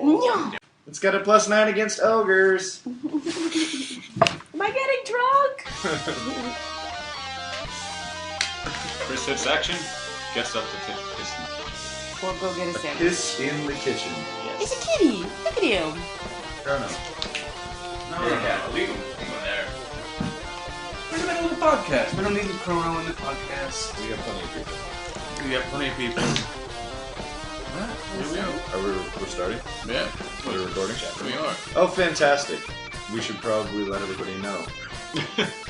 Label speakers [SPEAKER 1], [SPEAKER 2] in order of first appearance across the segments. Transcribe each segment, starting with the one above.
[SPEAKER 1] No.
[SPEAKER 2] It's got a +9 against ogres.
[SPEAKER 1] Am I getting drunk?
[SPEAKER 3] Chris hits action, gets up to kiss him.
[SPEAKER 1] Or go get a sandwich.
[SPEAKER 2] Kiss in the kitchen.
[SPEAKER 3] Yes.
[SPEAKER 1] He's a kitty. Look at him.
[SPEAKER 2] Fair enough.
[SPEAKER 3] No, leave him. Go there.
[SPEAKER 4] We're in the middle of the podcast. We don't need the chrono in the podcast.
[SPEAKER 2] We got plenty of people.
[SPEAKER 4] We got plenty of people. Here we go.
[SPEAKER 2] We're starting?
[SPEAKER 4] Yeah,
[SPEAKER 2] We're recording?
[SPEAKER 4] we are.
[SPEAKER 2] Oh, fantastic. We should probably let everybody know.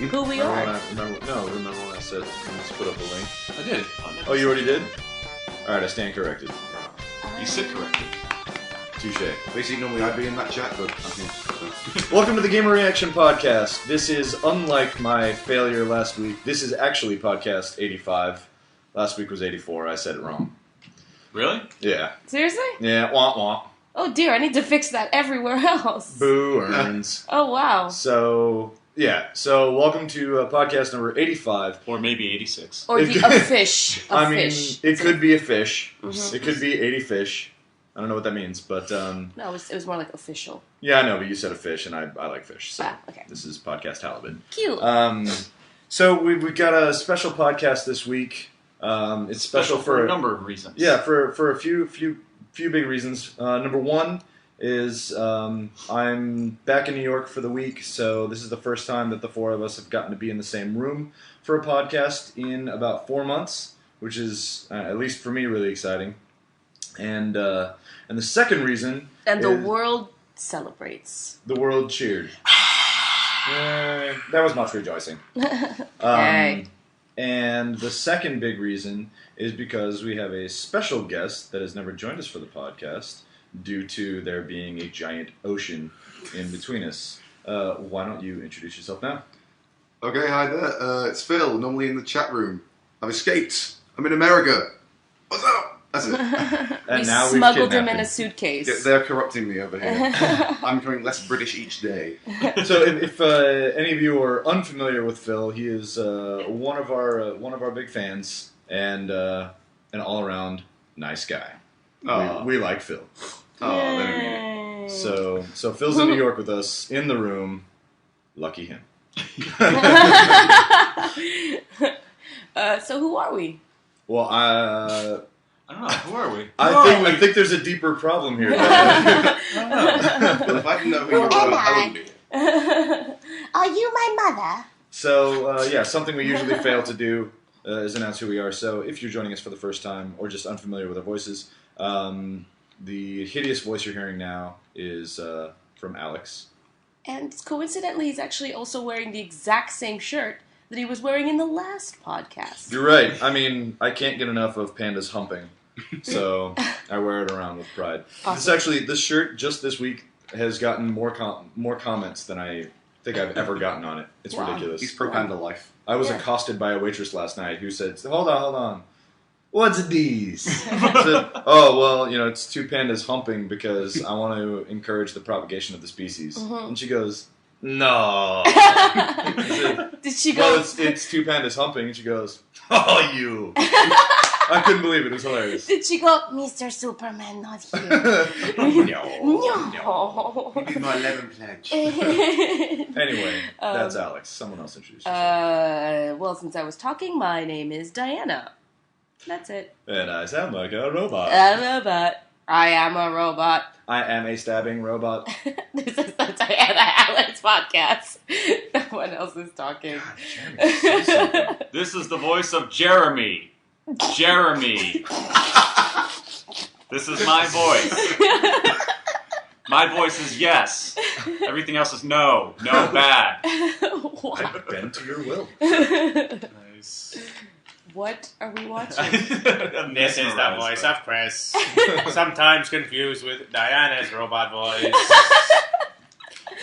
[SPEAKER 1] Who we are.
[SPEAKER 2] Remember when I said, let's put up a link?
[SPEAKER 4] I did.
[SPEAKER 2] Oh, you already did? Alright, I stand corrected.
[SPEAKER 3] You sit correctly.
[SPEAKER 2] Touche.
[SPEAKER 5] Basically, normally I'd be in that chat, but I think...
[SPEAKER 2] Welcome to the Gamer Reaction Podcast. This is, unlike my failure last week, this is actually podcast 85. Last week was 84, I said it wrong.
[SPEAKER 3] Really?
[SPEAKER 2] Yeah.
[SPEAKER 1] Seriously?
[SPEAKER 2] Yeah, wah wah.
[SPEAKER 1] Oh dear, I need to fix that everywhere else.
[SPEAKER 2] Boo earns.
[SPEAKER 1] Oh wow.
[SPEAKER 2] So welcome to podcast number 85.
[SPEAKER 3] Or maybe 86.
[SPEAKER 1] Or a fish. Fish.
[SPEAKER 2] It could be a fish.
[SPEAKER 1] Mm-hmm.
[SPEAKER 2] It could be 80 fish. I don't know what that means, but...
[SPEAKER 1] No, it was more like official.
[SPEAKER 2] Yeah, I know, but you said a fish, and I like fish, so
[SPEAKER 1] okay.
[SPEAKER 2] This is podcast halibut.
[SPEAKER 1] Cute.
[SPEAKER 2] So we've got a special podcast this week. It's special for
[SPEAKER 3] a number of reasons.
[SPEAKER 2] Yeah, for a few big reasons. Number one is I'm back in New York for the week, so this is the first time that the four of us have gotten to be in the same room for a podcast in about 4 months, which is, at least for me, really exciting. And the second reason
[SPEAKER 1] and the world celebrates.
[SPEAKER 2] The world cheered. That was much rejoicing.
[SPEAKER 1] Hey.
[SPEAKER 2] And the second big reason is because we have a special guest that has never joined us for the podcast due to there being a giant ocean in between us. Why don't you introduce yourself now?
[SPEAKER 5] Okay, hi there. It's Phil, normally in the chat room. I've escaped. I'm in America. What's up? That's it.
[SPEAKER 2] And
[SPEAKER 1] we
[SPEAKER 2] now
[SPEAKER 1] smuggled him in a suitcase.
[SPEAKER 5] Yeah, they're corrupting me over here. I'm becoming less British each day.
[SPEAKER 2] So if any of you are unfamiliar with Phil, he is one of our big fans and an all-around nice guy. We like Phil.
[SPEAKER 1] Yay.
[SPEAKER 2] So Phil's in New York with us in the room. Lucky him.
[SPEAKER 1] So who are we?
[SPEAKER 2] Well,
[SPEAKER 3] I don't know. Who are we?
[SPEAKER 2] I think there's a deeper problem here.
[SPEAKER 5] I don't know. Well, if I didn't know who you were, I wouldn't be here.
[SPEAKER 1] Are you my mother?
[SPEAKER 2] So, something we usually fail to do is announce who we are. So, if you're joining us for the first time or just unfamiliar with our voices, the hideous voice you're hearing now is from Alex. And
[SPEAKER 1] coincidentally, he's actually also wearing the exact same shirt that he was wearing in the last podcast.
[SPEAKER 2] You're right. I mean, I can't get enough of pandas humping, so I wear it around with pride.
[SPEAKER 1] Awesome.
[SPEAKER 2] This shirt just this week has gotten more comments than I think I've ever gotten on it. It's ridiculous.
[SPEAKER 5] He's pro panda life.
[SPEAKER 2] I was accosted by a waitress last night who said, hold on. What's these? I said, oh, well, it's two pandas humping because I want to encourage the propagation of the species. Mm-hmm. And she goes, no.
[SPEAKER 1] Did she go?
[SPEAKER 2] Well, it's two pandas humping, and she goes, oh, you. I couldn't believe it. It was hilarious.
[SPEAKER 1] Did she go, Mr. Superman, not here?
[SPEAKER 2] No.
[SPEAKER 5] You did my 11 pledge.
[SPEAKER 2] Anyway, that's Alex. Someone else introduce yourself.
[SPEAKER 1] Well, since I was talking, my name is Dianna. That's it.
[SPEAKER 2] And I sound like a robot.
[SPEAKER 1] A robot. I am a robot.
[SPEAKER 2] I am a stabbing robot.
[SPEAKER 1] This is the Dianna Alex podcast. No one else is talking.
[SPEAKER 2] God, Jeremy, say something.
[SPEAKER 3] This is the voice of Jeremy. Jeremy. This is my voice. My voice is yes. Everything else is no. No, bad.
[SPEAKER 2] I bend to your will.
[SPEAKER 4] Nice.
[SPEAKER 1] What are we watching?
[SPEAKER 4] This is the voice of Chris. Sometimes confused with Diana's robot voice.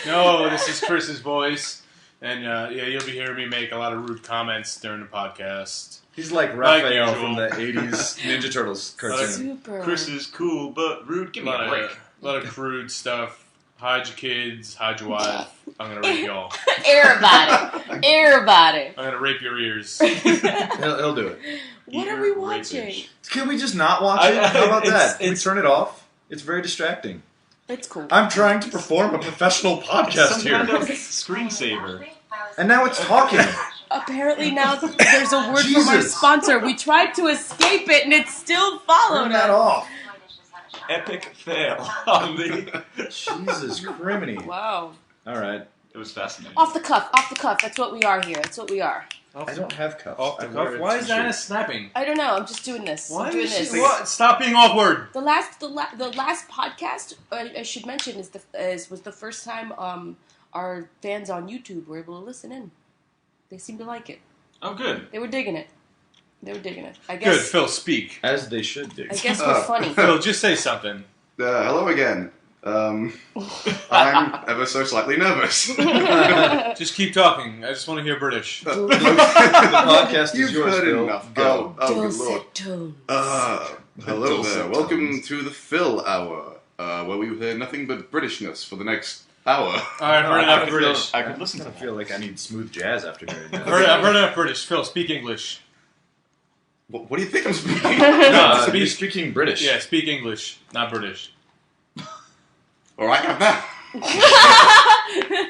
[SPEAKER 4] No, this is Chris's voice. And you'll be hearing me make a lot of rude comments during the podcast.
[SPEAKER 2] He's like Raphael
[SPEAKER 4] Like
[SPEAKER 2] from the 80s Ninja Turtles cartoon.
[SPEAKER 1] Super.
[SPEAKER 3] Chris is cool, but rude. Give me a break.
[SPEAKER 4] A lot of crude stuff. Hide your kids, hide your wife. I'm gonna rape y'all.
[SPEAKER 1] Everybody.
[SPEAKER 4] I'm gonna rape your ears.
[SPEAKER 2] He'll do it.
[SPEAKER 1] What are we watching?
[SPEAKER 2] Can we just not watch it? How about that? Can we turn it off? It's very distracting.
[SPEAKER 1] It's cool.
[SPEAKER 2] I'm trying to perform a professional podcast
[SPEAKER 3] Some
[SPEAKER 2] here.
[SPEAKER 3] kind of screensaver.
[SPEAKER 2] And now it's talking.
[SPEAKER 1] Apparently now there's a word from our
[SPEAKER 2] Jesus.
[SPEAKER 1] sponsor. We tried to escape it and it still followed
[SPEAKER 2] Turn that
[SPEAKER 1] us.
[SPEAKER 2] off.
[SPEAKER 3] Epic fail on the...
[SPEAKER 2] Jesus criminy.
[SPEAKER 1] Wow.
[SPEAKER 2] All right.
[SPEAKER 3] It was fascinating.
[SPEAKER 1] Off the cuff. That's what we are here. That's what we are.
[SPEAKER 2] I don't have cuffs.
[SPEAKER 4] Off the
[SPEAKER 2] I wear
[SPEAKER 4] cuff?
[SPEAKER 2] a
[SPEAKER 4] Why is
[SPEAKER 2] t-shirt.
[SPEAKER 4] Dianna snapping?
[SPEAKER 1] I don't know. I'm just doing this.
[SPEAKER 4] Why
[SPEAKER 1] I'm doing
[SPEAKER 4] is she...
[SPEAKER 1] this.
[SPEAKER 4] What? Stop being awkward.
[SPEAKER 1] The last podcast I should mention was the first time our fans on YouTube were able to listen in. They seemed to like it.
[SPEAKER 3] Oh, good.
[SPEAKER 1] They were digging it. I
[SPEAKER 4] Good,
[SPEAKER 1] guess.
[SPEAKER 4] Phil, speak.
[SPEAKER 2] As they should do.
[SPEAKER 1] I guess we're funny.
[SPEAKER 4] Phil, just say something.
[SPEAKER 5] Hello again. I'm ever so slightly nervous.
[SPEAKER 4] Just keep talking. I just want to hear British.
[SPEAKER 2] The podcast is
[SPEAKER 5] You've
[SPEAKER 2] yours,
[SPEAKER 5] heard
[SPEAKER 2] Phil.
[SPEAKER 5] enough.
[SPEAKER 2] Go.
[SPEAKER 5] Oh, good lord.
[SPEAKER 1] Dulcet tones.
[SPEAKER 5] Hello
[SPEAKER 2] Dulcet
[SPEAKER 5] there.
[SPEAKER 2] tones.
[SPEAKER 5] Welcome to the Phil Hour, where we hear nothing but Britishness for the next hour.
[SPEAKER 4] Alright, I've heard enough
[SPEAKER 2] I
[SPEAKER 4] British.
[SPEAKER 3] I could listen to
[SPEAKER 2] feel like I need smooth jazz after hearing that.
[SPEAKER 4] I've heard enough British. Phil, speak English.
[SPEAKER 5] What do you think I'm speaking?
[SPEAKER 2] No, you're speaking British.
[SPEAKER 4] Yeah, speak English, not British.
[SPEAKER 5] Alright, have that.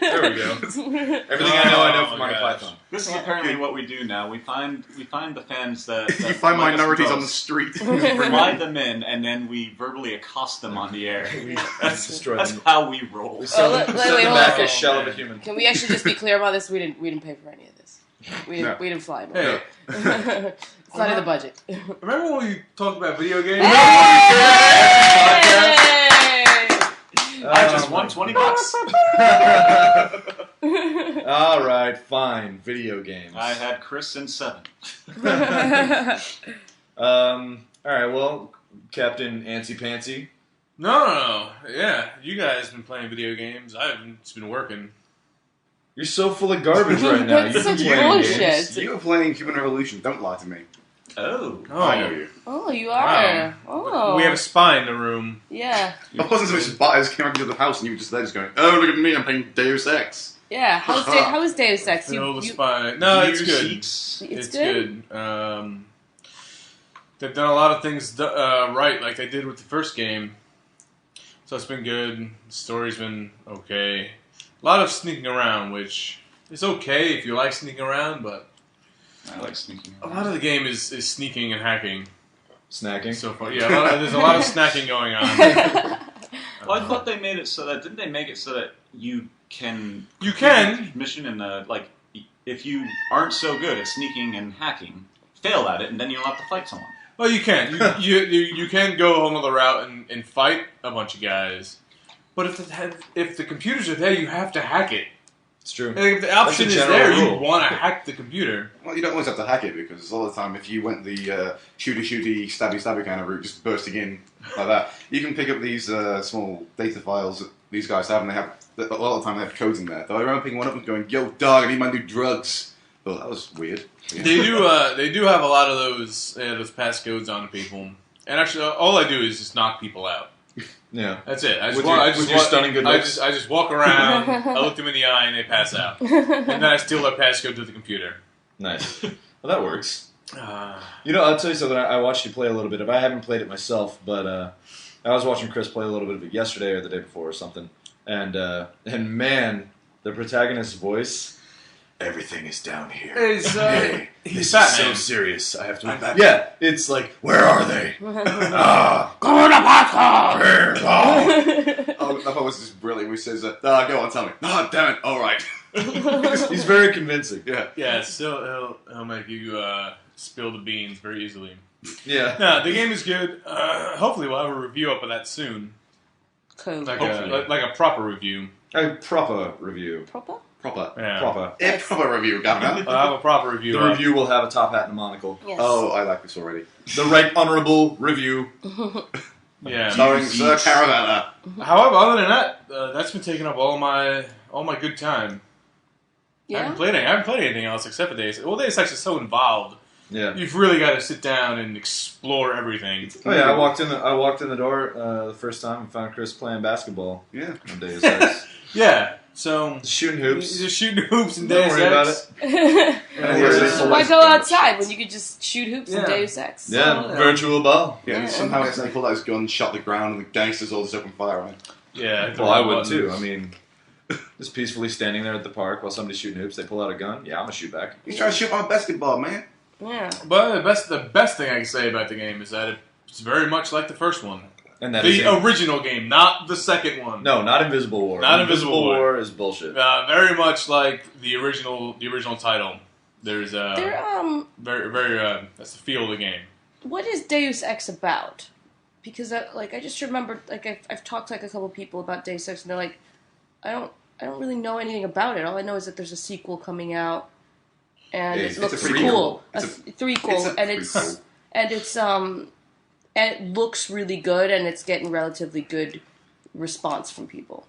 [SPEAKER 2] There we go. Everything I know from Monty
[SPEAKER 4] gosh.
[SPEAKER 2] Python.
[SPEAKER 3] This is apparently what we do now. We find the fans that
[SPEAKER 5] You find
[SPEAKER 3] like us
[SPEAKER 5] minorities on the
[SPEAKER 3] most,
[SPEAKER 5] street.
[SPEAKER 3] fly them in, and then we verbally accost them on the air.
[SPEAKER 2] Destroy
[SPEAKER 3] That's
[SPEAKER 2] them.
[SPEAKER 3] how we roll.
[SPEAKER 2] We send
[SPEAKER 1] wait,
[SPEAKER 2] them
[SPEAKER 1] hold
[SPEAKER 2] back
[SPEAKER 1] on.
[SPEAKER 2] a shell of a human.
[SPEAKER 1] Can we actually just be clear about this? We didn't pay for any of this. We didn't fly them.
[SPEAKER 4] Hey,
[SPEAKER 1] It's not in the budget.
[SPEAKER 4] remember when we talked about video games?
[SPEAKER 3] I just won $20.
[SPEAKER 2] All right, fine. Video games.
[SPEAKER 3] I had Chris in 7.
[SPEAKER 2] All right. Well, Captain Antsy Pantsy.
[SPEAKER 4] No. Yeah, you guys have been playing video games. I haven't. It's been working.
[SPEAKER 2] You're so full of garbage right now.
[SPEAKER 1] That's
[SPEAKER 2] You've been
[SPEAKER 1] such
[SPEAKER 2] playing
[SPEAKER 1] bullshit.
[SPEAKER 2] games.
[SPEAKER 5] You were playing Human Revolution. Don't lie to me.
[SPEAKER 3] Oh.
[SPEAKER 5] I know you.
[SPEAKER 1] Oh, you are. Oh.
[SPEAKER 4] We have a spy in the room.
[SPEAKER 1] Yeah.
[SPEAKER 5] I wasn't so much butters came into the house and you were just there just going, oh, look at me, I'm playing Deus Ex.
[SPEAKER 1] Yeah. How is Deus Ex?
[SPEAKER 4] Phil the spy. No, it's good.
[SPEAKER 3] Seats.
[SPEAKER 1] It's
[SPEAKER 4] good. They've done a lot of things right, like they did with the first game. So it's been good. The story's been okay. A lot of sneaking around, which is okay if you like sneaking around, but
[SPEAKER 3] I like sneaking
[SPEAKER 4] a
[SPEAKER 3] around.
[SPEAKER 4] lot of the game is sneaking and hacking.
[SPEAKER 2] Snacking.
[SPEAKER 4] So far, yeah, there's a lot of snacking going on.
[SPEAKER 3] Well, I thought they made it so that... Didn't they make it so that you can...
[SPEAKER 4] You can.
[SPEAKER 3] Mission and, if you aren't so good at sneaking and hacking, fail at it, and then you don't have to fight someone.
[SPEAKER 4] Well, you can. You can go another route and fight a bunch of guys. But if the computers are there, you have to hack it.
[SPEAKER 2] It's true.
[SPEAKER 4] And if the option is
[SPEAKER 2] general
[SPEAKER 4] there,
[SPEAKER 2] rule.
[SPEAKER 4] you want to hack the computer.
[SPEAKER 5] Well, you don't always have to hack it because a lot of the time, if you went the shooty, stabby kind of route, just bursting in like that, you can pick up these small data files that these guys have, and a lot of the time they have codes in there. Though I remember picking one up and going, "Yo, dog, I need my new drugs." Well, that was weird. Yeah.
[SPEAKER 4] They do have a lot of those passcodes on people. And actually, all I do is just knock people out.
[SPEAKER 2] Yeah.
[SPEAKER 4] That's it. I just
[SPEAKER 2] With
[SPEAKER 4] walk,
[SPEAKER 2] your-
[SPEAKER 4] I just
[SPEAKER 2] with your
[SPEAKER 4] walk-
[SPEAKER 2] stunning good
[SPEAKER 4] I
[SPEAKER 2] looks?
[SPEAKER 4] just walk around. I look them in the eye, and they pass out. And then I steal their passcode to the computer.
[SPEAKER 2] Nice. Well, that works.
[SPEAKER 4] Uh,
[SPEAKER 2] You know, I'll tell you something. I watched you play a little bit of. I haven't played it myself, but I was watching Chris play a little bit of it yesterday or the day before or something. And man, the protagonist's voice. Everything is down here.
[SPEAKER 4] He's
[SPEAKER 2] This
[SPEAKER 4] Batman.
[SPEAKER 2] is so serious. I have to.
[SPEAKER 5] I'm Batman.
[SPEAKER 2] Yeah, it's like, where are they?
[SPEAKER 1] Oh,
[SPEAKER 2] Go to
[SPEAKER 5] Oh, that was just brilliant. He says, "Go on, tell me." Oh, damn it! All right.
[SPEAKER 2] He's very convincing.
[SPEAKER 5] Yeah.
[SPEAKER 4] Yeah, so he'll make you spill the beans very easily.
[SPEAKER 2] Yeah.
[SPEAKER 4] No, the game is good. Hopefully, we'll have a review up of that soon,
[SPEAKER 1] Cool.
[SPEAKER 4] like
[SPEAKER 3] Hopefully.
[SPEAKER 4] a proper review.
[SPEAKER 2] A proper review.
[SPEAKER 1] Proper?
[SPEAKER 5] Proper.
[SPEAKER 4] Yeah.
[SPEAKER 2] Proper.
[SPEAKER 5] A proper review, Governor.
[SPEAKER 4] I'll have a proper review.
[SPEAKER 2] The review will have a top hat and a monocle.
[SPEAKER 1] Yes.
[SPEAKER 5] Oh, I like this already.
[SPEAKER 2] The Right Honorable Review.
[SPEAKER 4] Yeah.
[SPEAKER 5] Starring Sir Caravella.
[SPEAKER 4] However, other than that, that's been taking up all my good time. I
[SPEAKER 1] Yeah?
[SPEAKER 4] haven't played anything else except for Deus Ex. Well, Deus Ex is so involved.
[SPEAKER 2] Yeah.
[SPEAKER 4] You've really got to sit down and explore everything.
[SPEAKER 2] Oh yeah, I walked in the door the first time and found Chris playing basketball
[SPEAKER 5] Yeah.
[SPEAKER 2] on Deus Ex.
[SPEAKER 4] Yeah. So
[SPEAKER 2] Shooting hoops.
[SPEAKER 4] Just shooting hoops and
[SPEAKER 2] Don't
[SPEAKER 4] Deus
[SPEAKER 2] worry about
[SPEAKER 4] Ex.
[SPEAKER 2] it.
[SPEAKER 1] Why go outside when you could just shoot hoops in
[SPEAKER 4] Yeah.
[SPEAKER 1] Deus Ex?
[SPEAKER 2] Yeah, virtual ball.
[SPEAKER 5] Yeah,
[SPEAKER 1] Yeah.
[SPEAKER 5] somehow he accidentally pulled out his gun, shot the ground, and the gangsters all just opened fire on him.
[SPEAKER 4] Yeah.
[SPEAKER 2] Well, I would too. I mean, just peacefully standing there at the park while somebody's shooting hoops, they pull out a gun. Yeah, I'm gonna shoot back.
[SPEAKER 5] He's trying to shoot my basketball, man.
[SPEAKER 1] Yeah.
[SPEAKER 4] But the best thing I can say about the game is that it's very much like the first one.
[SPEAKER 2] And that
[SPEAKER 4] The
[SPEAKER 2] is
[SPEAKER 4] original game, not the second one.
[SPEAKER 2] no, not Invisible War.
[SPEAKER 4] Not Invisible War.
[SPEAKER 2] is bullshit.
[SPEAKER 4] Very much like the original title. There's
[SPEAKER 1] They're
[SPEAKER 4] that's the feel of the game.
[SPEAKER 1] what is Deus Ex about? Because I just remember I've talked to a couple people about Deus Ex and they're like, I don't really know anything about it. All I know is that there's a sequel coming out and
[SPEAKER 5] It's
[SPEAKER 1] it
[SPEAKER 5] a
[SPEAKER 1] looks
[SPEAKER 5] prequel.
[SPEAKER 1] cool.
[SPEAKER 5] It's a
[SPEAKER 1] threequel and it looks really good and it's getting relatively good response from people.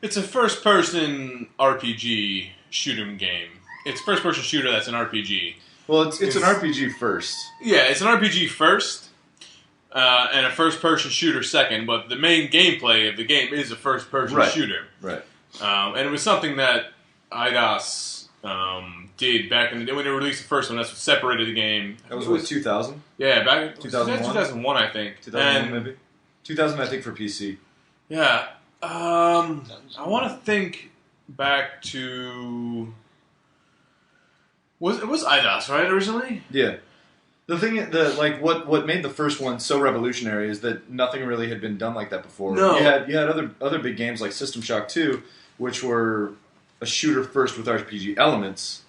[SPEAKER 4] It's a first-person RPG shoot 'em game. It's first-person shooter that's an RPG.
[SPEAKER 2] Well, it's an RPG first.
[SPEAKER 4] Yeah, it's an RPG first, and a first-person shooter second. But the main gameplay of the game is a first-person
[SPEAKER 2] Right.
[SPEAKER 4] shooter.
[SPEAKER 2] Right.
[SPEAKER 4] And it was something that IDOS did back in the day when they released the first one. That's what separated the game.
[SPEAKER 2] That was what, 2000?
[SPEAKER 4] Yeah, back in
[SPEAKER 2] 2001?
[SPEAKER 4] 2001, I think.
[SPEAKER 2] 2001
[SPEAKER 4] And,
[SPEAKER 2] maybe? 2000, I think, for PC.
[SPEAKER 4] yeah. I want to think back to... It was IDOS, right, originally?
[SPEAKER 2] Yeah. The thing, what made the first one so revolutionary is that nothing really had been done like that before.
[SPEAKER 4] No.
[SPEAKER 2] You had other big games like System Shock 2, which were a shooter first with RPG elements,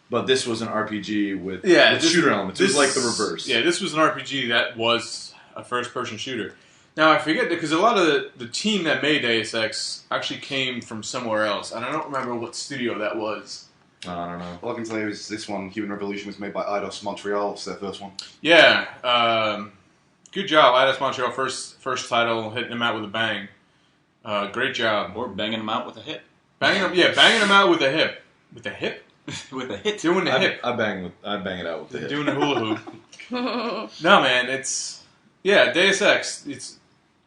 [SPEAKER 2] but this was an RPG with shooter elements. It was like the reverse.
[SPEAKER 4] Yeah, this was an RPG that was a first-person shooter. Now, I forget, because a lot of the team that made Deus Ex actually came from somewhere else, and I don't remember what studio that was.
[SPEAKER 2] I don't know.
[SPEAKER 5] All I can tell you is this one, Human Revolution, was made by Eidos Montreal. It's their first one.
[SPEAKER 4] Yeah, good job, Eidos Montreal, first title, hitting them out with a bang. Great job.
[SPEAKER 3] Or banging them out with a hit.
[SPEAKER 4] Banging them out with a hip. With a hip?
[SPEAKER 3] With a hit.
[SPEAKER 4] Doing the hip.
[SPEAKER 2] I bang it out with the hip.
[SPEAKER 4] Doing the hula hoop. No, man, Deus Ex. It's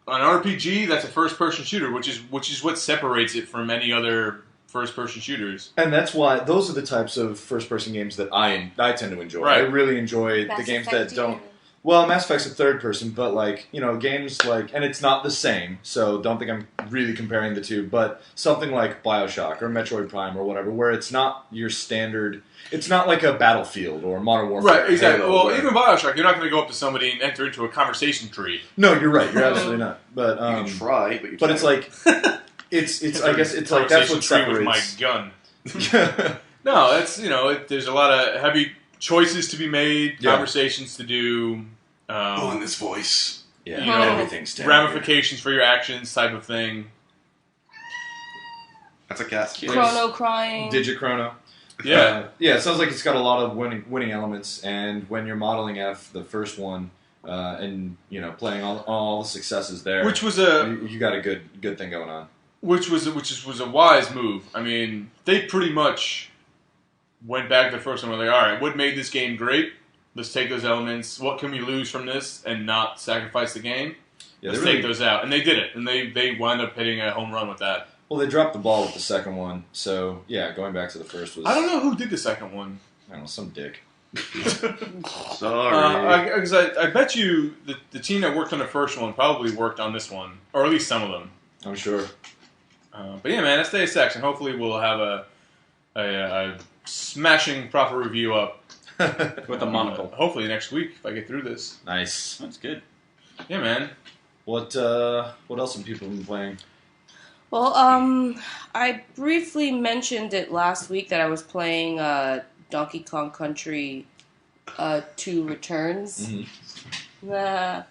[SPEAKER 4] an RPG that's a first-person shooter, which is what separates it from any other first-person shooters.
[SPEAKER 2] And that's why those are the types of first-person games that I tend to enjoy.
[SPEAKER 4] Right.
[SPEAKER 2] I really enjoy the games that don't. Well, Mass Effect's a third person, but games like, and it's not the same, so don't think I'm really comparing the two, but something like BioShock or Metroid Prime or whatever, where it's not your standard, it's not like a Battlefield or Modern Warfare.
[SPEAKER 4] Right, exactly.
[SPEAKER 2] Halo,
[SPEAKER 4] Well, even BioShock, you're not going to go up to somebody and enter into a conversation tree.
[SPEAKER 2] No, you're right, you're absolutely not. But
[SPEAKER 5] You can try, but you
[SPEAKER 2] but it's like, it's I guess it's like, that's what
[SPEAKER 4] tree with my
[SPEAKER 2] separates.
[SPEAKER 4] gun. No, that's, there's a lot of heavy choices to be made,
[SPEAKER 2] Yeah.
[SPEAKER 4] conversations to do.
[SPEAKER 5] in this voice.
[SPEAKER 2] Yeah, everything's down
[SPEAKER 4] ramifications for your actions type of thing.
[SPEAKER 5] That's a cat.
[SPEAKER 1] Chrono crying.
[SPEAKER 2] Digichrono.
[SPEAKER 4] Yeah.
[SPEAKER 2] Yeah, it sounds like it's got a lot of winning elements, and when you're modeling the first one, and playing all the successes there,
[SPEAKER 4] Which was
[SPEAKER 2] you got a good thing going on.
[SPEAKER 4] Which was a wise move. I mean, they pretty much went back to the first one and were like, all right, what made this game great? Let's take those elements. What can we lose from this and not sacrifice the game?
[SPEAKER 2] Yeah,
[SPEAKER 4] Let's take those out. And they did it. And they wound up hitting a home run with that.
[SPEAKER 2] Well, they dropped the ball with the second one, so yeah, going back to the first was.
[SPEAKER 4] I don't know who did the second one.
[SPEAKER 2] I don't know, some dick.
[SPEAKER 5] Sorry.
[SPEAKER 4] Because I bet you the team that worked on the first one probably worked on this one, or at least some of them.
[SPEAKER 2] I'm sure.
[SPEAKER 4] But yeah, man, that's Deus Ex, and hopefully we'll have a smashing proper review up
[SPEAKER 3] With a monocle.
[SPEAKER 4] hopefully next week if I get through this.
[SPEAKER 2] Nice.
[SPEAKER 3] That's good.
[SPEAKER 4] Yeah, man.
[SPEAKER 2] What else have people been playing?
[SPEAKER 1] Well, I briefly mentioned it last week that I was playing Donkey Kong Country 2 Returns.
[SPEAKER 2] Mm-hmm.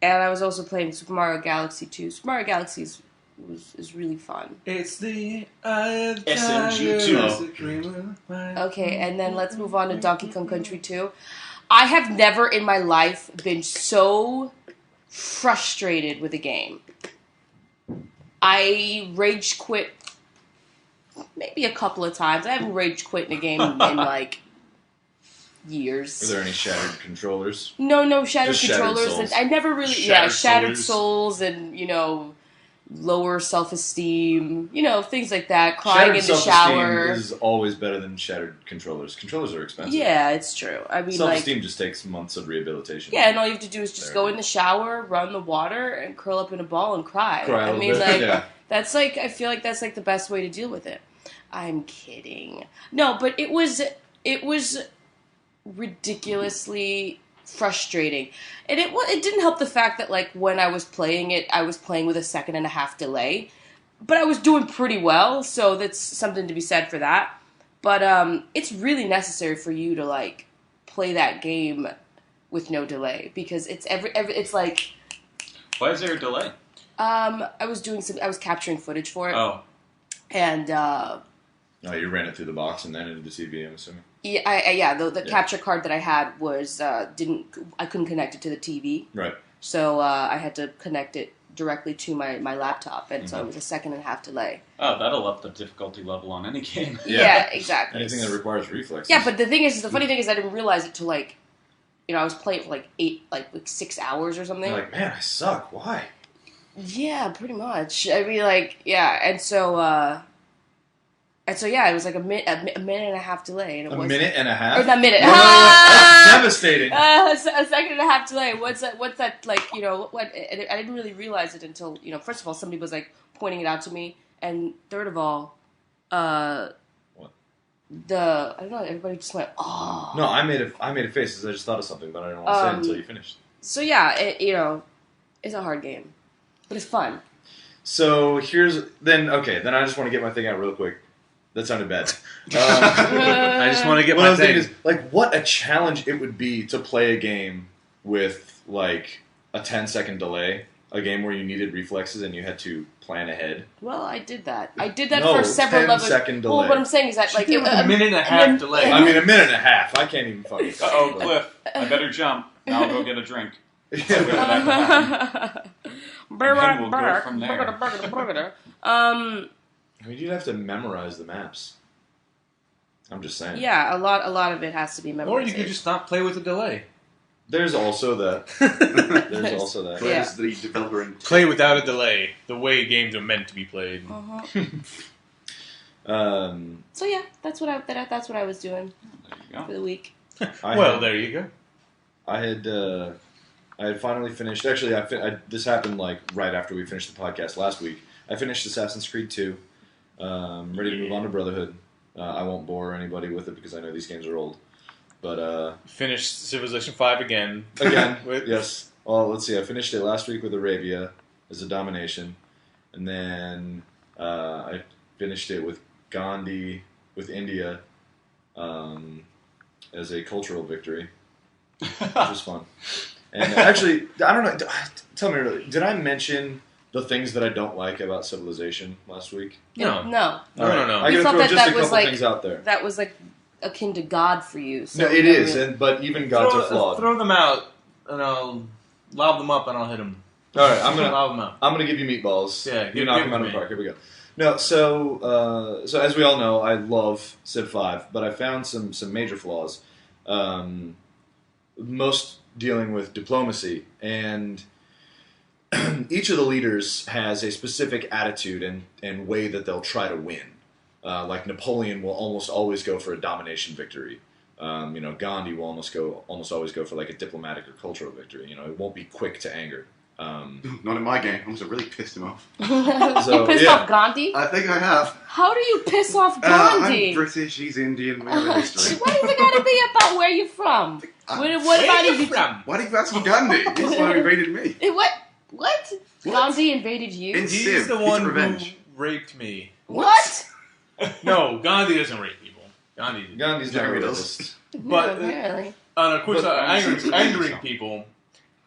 [SPEAKER 1] And I was also playing Super Mario Galaxy 2. Super Mario Galaxy is really fun.
[SPEAKER 4] It's the
[SPEAKER 3] SMG2.
[SPEAKER 1] Okay, and then let's move on to Donkey Kong Country 2. I have never in my life been so frustrated with a game. I rage quit maybe a couple of times. I haven't rage quit in a game in like years.
[SPEAKER 2] Are there any shattered controllers?
[SPEAKER 1] No shattered
[SPEAKER 2] Just Shattered
[SPEAKER 1] controllers.
[SPEAKER 2] Souls.
[SPEAKER 1] I never really
[SPEAKER 4] Shattered
[SPEAKER 1] Shattered
[SPEAKER 4] Souls.
[SPEAKER 1] Souls and lower self-esteem, things like that, crying
[SPEAKER 2] Shattered
[SPEAKER 1] in the
[SPEAKER 2] self-esteem
[SPEAKER 1] shower.
[SPEAKER 2] is always better than shattered controllers. Controllers are expensive.
[SPEAKER 1] Yeah, it's true. I mean,
[SPEAKER 2] Self-esteem just takes months of rehabilitation.
[SPEAKER 1] Yeah, and all you have to do is just go in the shower, run the water, and curl up in a ball and cry.
[SPEAKER 2] Cry a little bit,
[SPEAKER 1] that's I feel like that's the best way to deal with it. I'm kidding. No, but it was ridiculously frustrating. And it didn't help the fact that, when I was playing it, I was playing with a 1.5-second delay. But I was doing pretty well, so that's something to be said for that. But it's really necessary for you to, play that game with no delay. Because it's it's like...
[SPEAKER 3] Why is there a delay?
[SPEAKER 1] I was capturing footage for it.
[SPEAKER 3] Oh.
[SPEAKER 1] And,
[SPEAKER 2] No, you ran it through the box and then into the TV, I'm assuming.
[SPEAKER 1] Yeah, the capture card that I had was I couldn't connect it to the TV.
[SPEAKER 2] Right.
[SPEAKER 1] So I had to connect it directly to my laptop, and so it was a 1.5-second delay.
[SPEAKER 3] Oh, that'll up the difficulty level on any game.
[SPEAKER 1] Yeah, exactly.
[SPEAKER 2] Anything that requires reflexes.
[SPEAKER 1] Yeah, but the funny thing is, I didn't realize it till I was playing for 6 hours or something.
[SPEAKER 2] You're like, man, I suck. Why?
[SPEAKER 1] Yeah, pretty much. I mean, and so. And so, yeah, it was a minute and a half delay. And
[SPEAKER 2] minute and a half?
[SPEAKER 1] Or not minute.
[SPEAKER 2] No, that's devastating.
[SPEAKER 1] A 1.5 delay. What's that, what? I didn't really realize it until, first of all, somebody was, pointing it out to me. And third of all,
[SPEAKER 2] what?
[SPEAKER 1] I don't know, everybody just went, oh.
[SPEAKER 2] No, I made a face because I just thought of something, but I didn't want to say it until you finished.
[SPEAKER 1] So, yeah, it's a hard game. But it's fun.
[SPEAKER 2] So, then I just want to get my thing out real quick. That sounded bad.
[SPEAKER 4] I just want to get my thing.
[SPEAKER 2] Is, what a challenge it would be to play a game with, a 10-second delay. A game where you needed reflexes and you had to plan ahead.
[SPEAKER 1] Well, I did that. For several levels.
[SPEAKER 2] 10-second delay.
[SPEAKER 1] Well, what I'm saying is that,
[SPEAKER 4] a minute and a half delay.
[SPEAKER 2] I mean, a minute and a half. I can't even fucking...
[SPEAKER 3] Uh-oh, Cliff. I better jump. Now I'll go get a drink.
[SPEAKER 1] Be right
[SPEAKER 3] we'll
[SPEAKER 1] back.
[SPEAKER 3] go from there.
[SPEAKER 2] I mean, you'd have to memorize the maps. I'm just saying.
[SPEAKER 1] Yeah, a lot of it has to be memorized.
[SPEAKER 4] Or you could just not play with a delay.
[SPEAKER 2] There's also that.
[SPEAKER 1] Yeah.
[SPEAKER 5] As the developer in
[SPEAKER 4] Play without a delay, the way games are meant to be played.
[SPEAKER 1] So yeah, that's what I was doing for the week.
[SPEAKER 4] There you go.
[SPEAKER 2] I had finally finished. Actually, this happened right after we finished the podcast last week. I finished Assassin's Creed 2. Ready to move on to Brotherhood. I won't bore anybody with it because I know these games are old. But
[SPEAKER 4] Finished Civilization 5 again.
[SPEAKER 2] Yes. Well, let's see. I finished it last week with Arabia as a domination, and then I finished it with Gandhi with India as a cultural victory, which was fun. And actually, I don't know. Tell me, really, did I mention the things that I don't like about Civilization last week?
[SPEAKER 4] No.
[SPEAKER 1] No.
[SPEAKER 2] I
[SPEAKER 1] You
[SPEAKER 2] gotta
[SPEAKER 1] thought
[SPEAKER 2] throw
[SPEAKER 1] that
[SPEAKER 2] just a
[SPEAKER 1] that was
[SPEAKER 2] couple things out there.
[SPEAKER 1] That was akin to God for you. So
[SPEAKER 2] No, it is, but even gods are flawed.
[SPEAKER 4] Throw them out, and I'll lob them up, and I'll hit them.
[SPEAKER 2] All right, I'm
[SPEAKER 4] lob them up.
[SPEAKER 2] gonna give you meatballs.
[SPEAKER 4] Yeah,
[SPEAKER 2] you knock them out of the park. Here we go. No, so as we all know, I love Civ 5, but I found some major flaws. Most dealing with diplomacy, and each of the leaders has a specific attitude and way that they'll try to win. Like Napoleon will almost always go for a domination victory. Gandhi will almost always go for a diplomatic or cultural victory. It won't be quick to anger.
[SPEAKER 5] Not in my game. I must have really pissed him off.
[SPEAKER 1] You pissed off Gandhi?
[SPEAKER 5] I think I have.
[SPEAKER 1] How do you piss off Gandhi?
[SPEAKER 5] I'm British, he's Indian, we have a history.
[SPEAKER 1] Why does it gotta be about where you're from? What about you
[SPEAKER 4] from?
[SPEAKER 5] Why do you ask Gandhi? He's the one who invaded me.
[SPEAKER 1] What? Gandhi invaded you?
[SPEAKER 4] He's the one who raped me.
[SPEAKER 1] What?
[SPEAKER 4] No, Gandhi doesn't rape people. Gandhi's
[SPEAKER 2] not a
[SPEAKER 5] Jeremy
[SPEAKER 2] racist.
[SPEAKER 4] But
[SPEAKER 1] really?
[SPEAKER 4] Of course, angering people.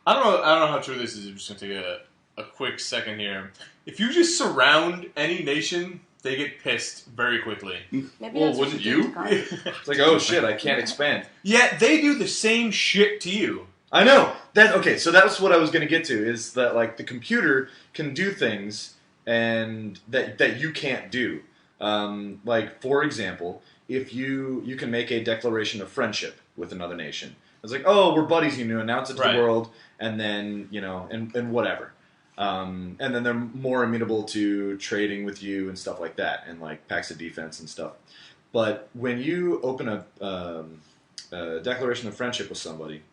[SPEAKER 4] I don't know how true this is. I'm just gonna take a quick second here. If you just surround any nation, they get pissed very quickly.
[SPEAKER 1] Maybe
[SPEAKER 5] Well,
[SPEAKER 1] that's what
[SPEAKER 5] wouldn't
[SPEAKER 1] you
[SPEAKER 5] you?
[SPEAKER 1] did to Gandhi.
[SPEAKER 2] It's like, oh shit, I can't expand.
[SPEAKER 4] Yeah, they do the same shit to you.
[SPEAKER 2] I know. So that's what I was going to get to, is that the computer can do things and that you can't do. For example, if you can make a declaration of friendship with another nation. It's like, oh, we're buddies, announce it to the world, and then, and whatever. And then they're more amenable to trading with you and stuff like that, and like packs of defense and stuff. But when you open a declaration of friendship with somebody,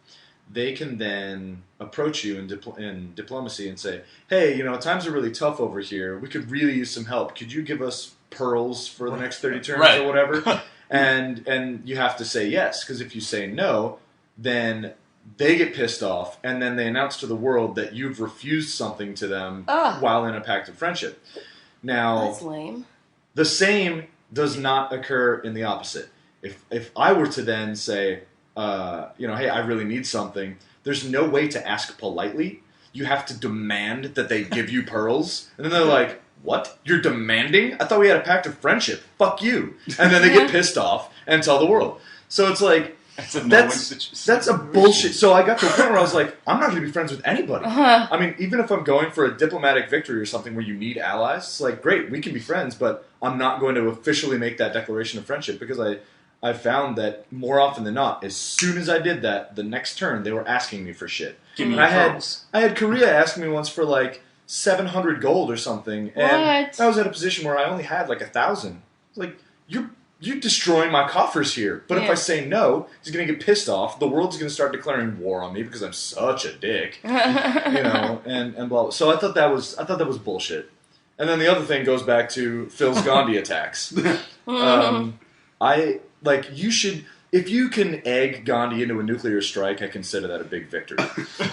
[SPEAKER 2] they can then approach you in diplomacy and say, hey, times are really tough over here. We could really use some help. Could you give us pearls for the next 30 turns or whatever? and you have to say yes, because if you say no, then they get pissed off, and then they announce to the world that you've refused something to them while in a pact of friendship. Now,
[SPEAKER 1] that's lame.
[SPEAKER 2] The same does not occur in the opposite. If I were to then say, hey, I really need something, there's no way to ask politely. You have to demand that they give you pearls. And then they're like, what? You're demanding? I thought we had a pact of friendship. Fuck you. And then they get pissed off and tell the world. So it's like, that's a bullshit. So I got to a point where I was like, I'm not going to be friends with anybody. I mean, even if I'm going for a diplomatic victory or something where you need allies, it's like, great, we can be friends, but I'm not going to officially make that declaration of friendship, because I found that more often than not, as soon as I did that, the next turn they were asking me for shit.
[SPEAKER 3] Give me
[SPEAKER 2] I
[SPEAKER 3] pearls.
[SPEAKER 2] had Korea ask me once for like 700 gold or something, and I was at a position where I only had like 1,000. Like, you're destroying my coffers here. But if I say no, he's going to get pissed off. The world's going to start declaring war on me because I'm such a dick, and blah, blah. So I thought that was bullshit. And then the other thing goes back to Phil's Gandhi attacks. You should, if you can egg Gandhi into a nuclear strike, I consider that a big victory.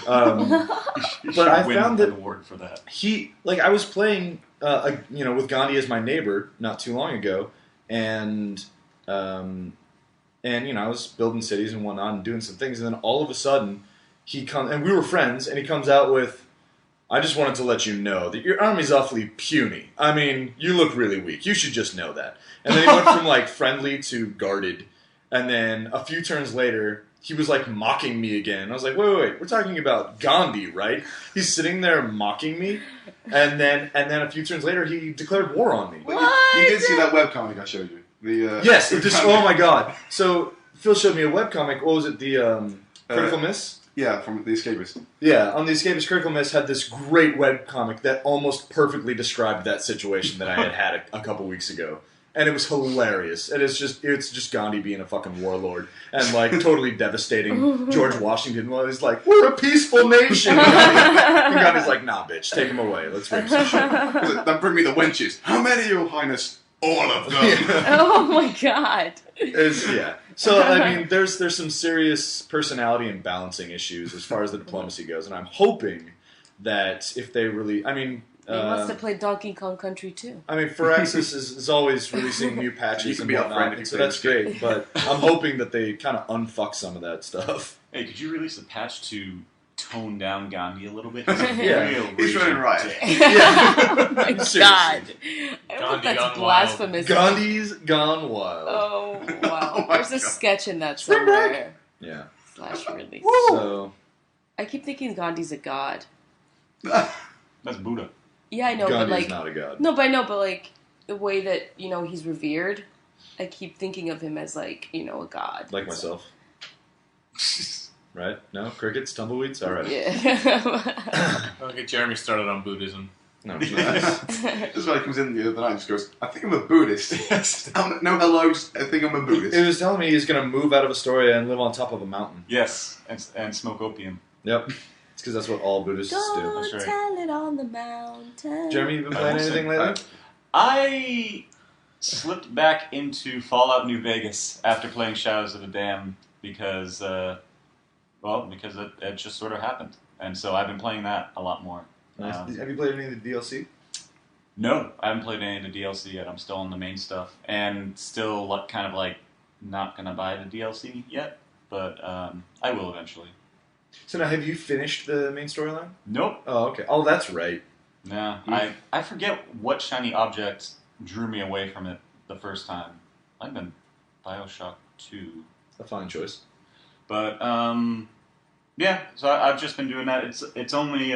[SPEAKER 2] But I found that
[SPEAKER 3] award for that.
[SPEAKER 2] I was playing, with Gandhi as my neighbor not too long ago, and I was building cities and whatnot and doing some things, and then all of a sudden he comes, and we were friends, and he comes out with, I just wanted to let you know that your army's awfully puny. I mean, you look really weak. You should just know that. And then he went from like friendly to guarded, and then a few turns later, he was like mocking me again. I was like, wait, we're talking about Gandhi, right? He's sitting there mocking me, and then a few turns later, he declared war on me.
[SPEAKER 5] What? You did see that webcomic I showed you.
[SPEAKER 2] Yes, oh my god. So Phil showed me a webcomic. What was it? The Critical Miss?
[SPEAKER 5] Yeah, from The Escapist.
[SPEAKER 2] Yeah, on The Escapist, Critical Miss had this great webcomic that almost perfectly described that situation that I had a couple weeks ago. And it was hilarious. And it's just Gandhi being a fucking warlord and like totally devastating George Washington while he's like, we're a peaceful nation. And Gandhi's like, nah, bitch, take him away. Let's bring some shit.
[SPEAKER 5] Then bring me the wenches. How many, Your Highness? All of them.
[SPEAKER 1] Oh my god.
[SPEAKER 2] So, I mean, there's some serious personality and balancing issues as far as the diplomacy goes. And I'm hoping that if they really,
[SPEAKER 1] He wants to play Donkey Kong Country too.
[SPEAKER 2] I mean, Firaxis is always releasing new patches and whatnot, so that's great. But I'm hoping that they kind of unfuck some of that stuff.
[SPEAKER 3] Hey, could you release a patch to tone down Gandhi a little bit?
[SPEAKER 5] He's running riot.
[SPEAKER 1] Oh my god! I don't know if that's blasphemous.
[SPEAKER 2] Gandhi's gone wild.
[SPEAKER 1] Oh wow!
[SPEAKER 5] Oh,
[SPEAKER 1] There's a sketch in that somewhere.
[SPEAKER 2] Yeah.
[SPEAKER 1] / release.
[SPEAKER 2] So
[SPEAKER 1] I keep thinking Gandhi's a god.
[SPEAKER 3] That's Buddha.
[SPEAKER 1] Yeah, I know,
[SPEAKER 2] Gandhi's
[SPEAKER 1] but like
[SPEAKER 2] not a god.
[SPEAKER 1] No, but I know, but like the way that he's revered, I keep thinking of him as like a god.
[SPEAKER 2] Like myself. Right? No? Crickets? Tumbleweeds? Alright.
[SPEAKER 1] Yeah.
[SPEAKER 4] Don't get Jeremy started on Buddhism.
[SPEAKER 2] No,
[SPEAKER 5] This guy comes in the other night and just goes, I think I'm a Buddhist. No hellos, I think I'm a Buddhist.
[SPEAKER 2] It was telling me he's going to move out of Astoria and live on top of a mountain.
[SPEAKER 3] Yes, and smoke opium.
[SPEAKER 2] Yep. It's because that's what all Buddhists do.
[SPEAKER 1] Don't
[SPEAKER 3] right.
[SPEAKER 1] tell it on the mountain.
[SPEAKER 2] Jeremy, you been playing anything lately?
[SPEAKER 3] I slipped back into Fallout New Vegas after playing Shadows of the Dam because it just sort of happened. And so I've been playing that a lot more.
[SPEAKER 2] Nice. Have you played any of the DLC?
[SPEAKER 3] No, I haven't played any of the DLC yet. I'm still on the main stuff. And still kind of like not going to buy the DLC yet. But I will eventually.
[SPEAKER 2] So now, have you finished the main storyline?
[SPEAKER 3] Nope.
[SPEAKER 2] Oh, okay. Oh, that's right.
[SPEAKER 3] Yeah, I forget what shiny object drew me away from it the first time. I've been BioShock 2.
[SPEAKER 2] A fine choice.
[SPEAKER 3] But, yeah, so I've just been doing that. It's only,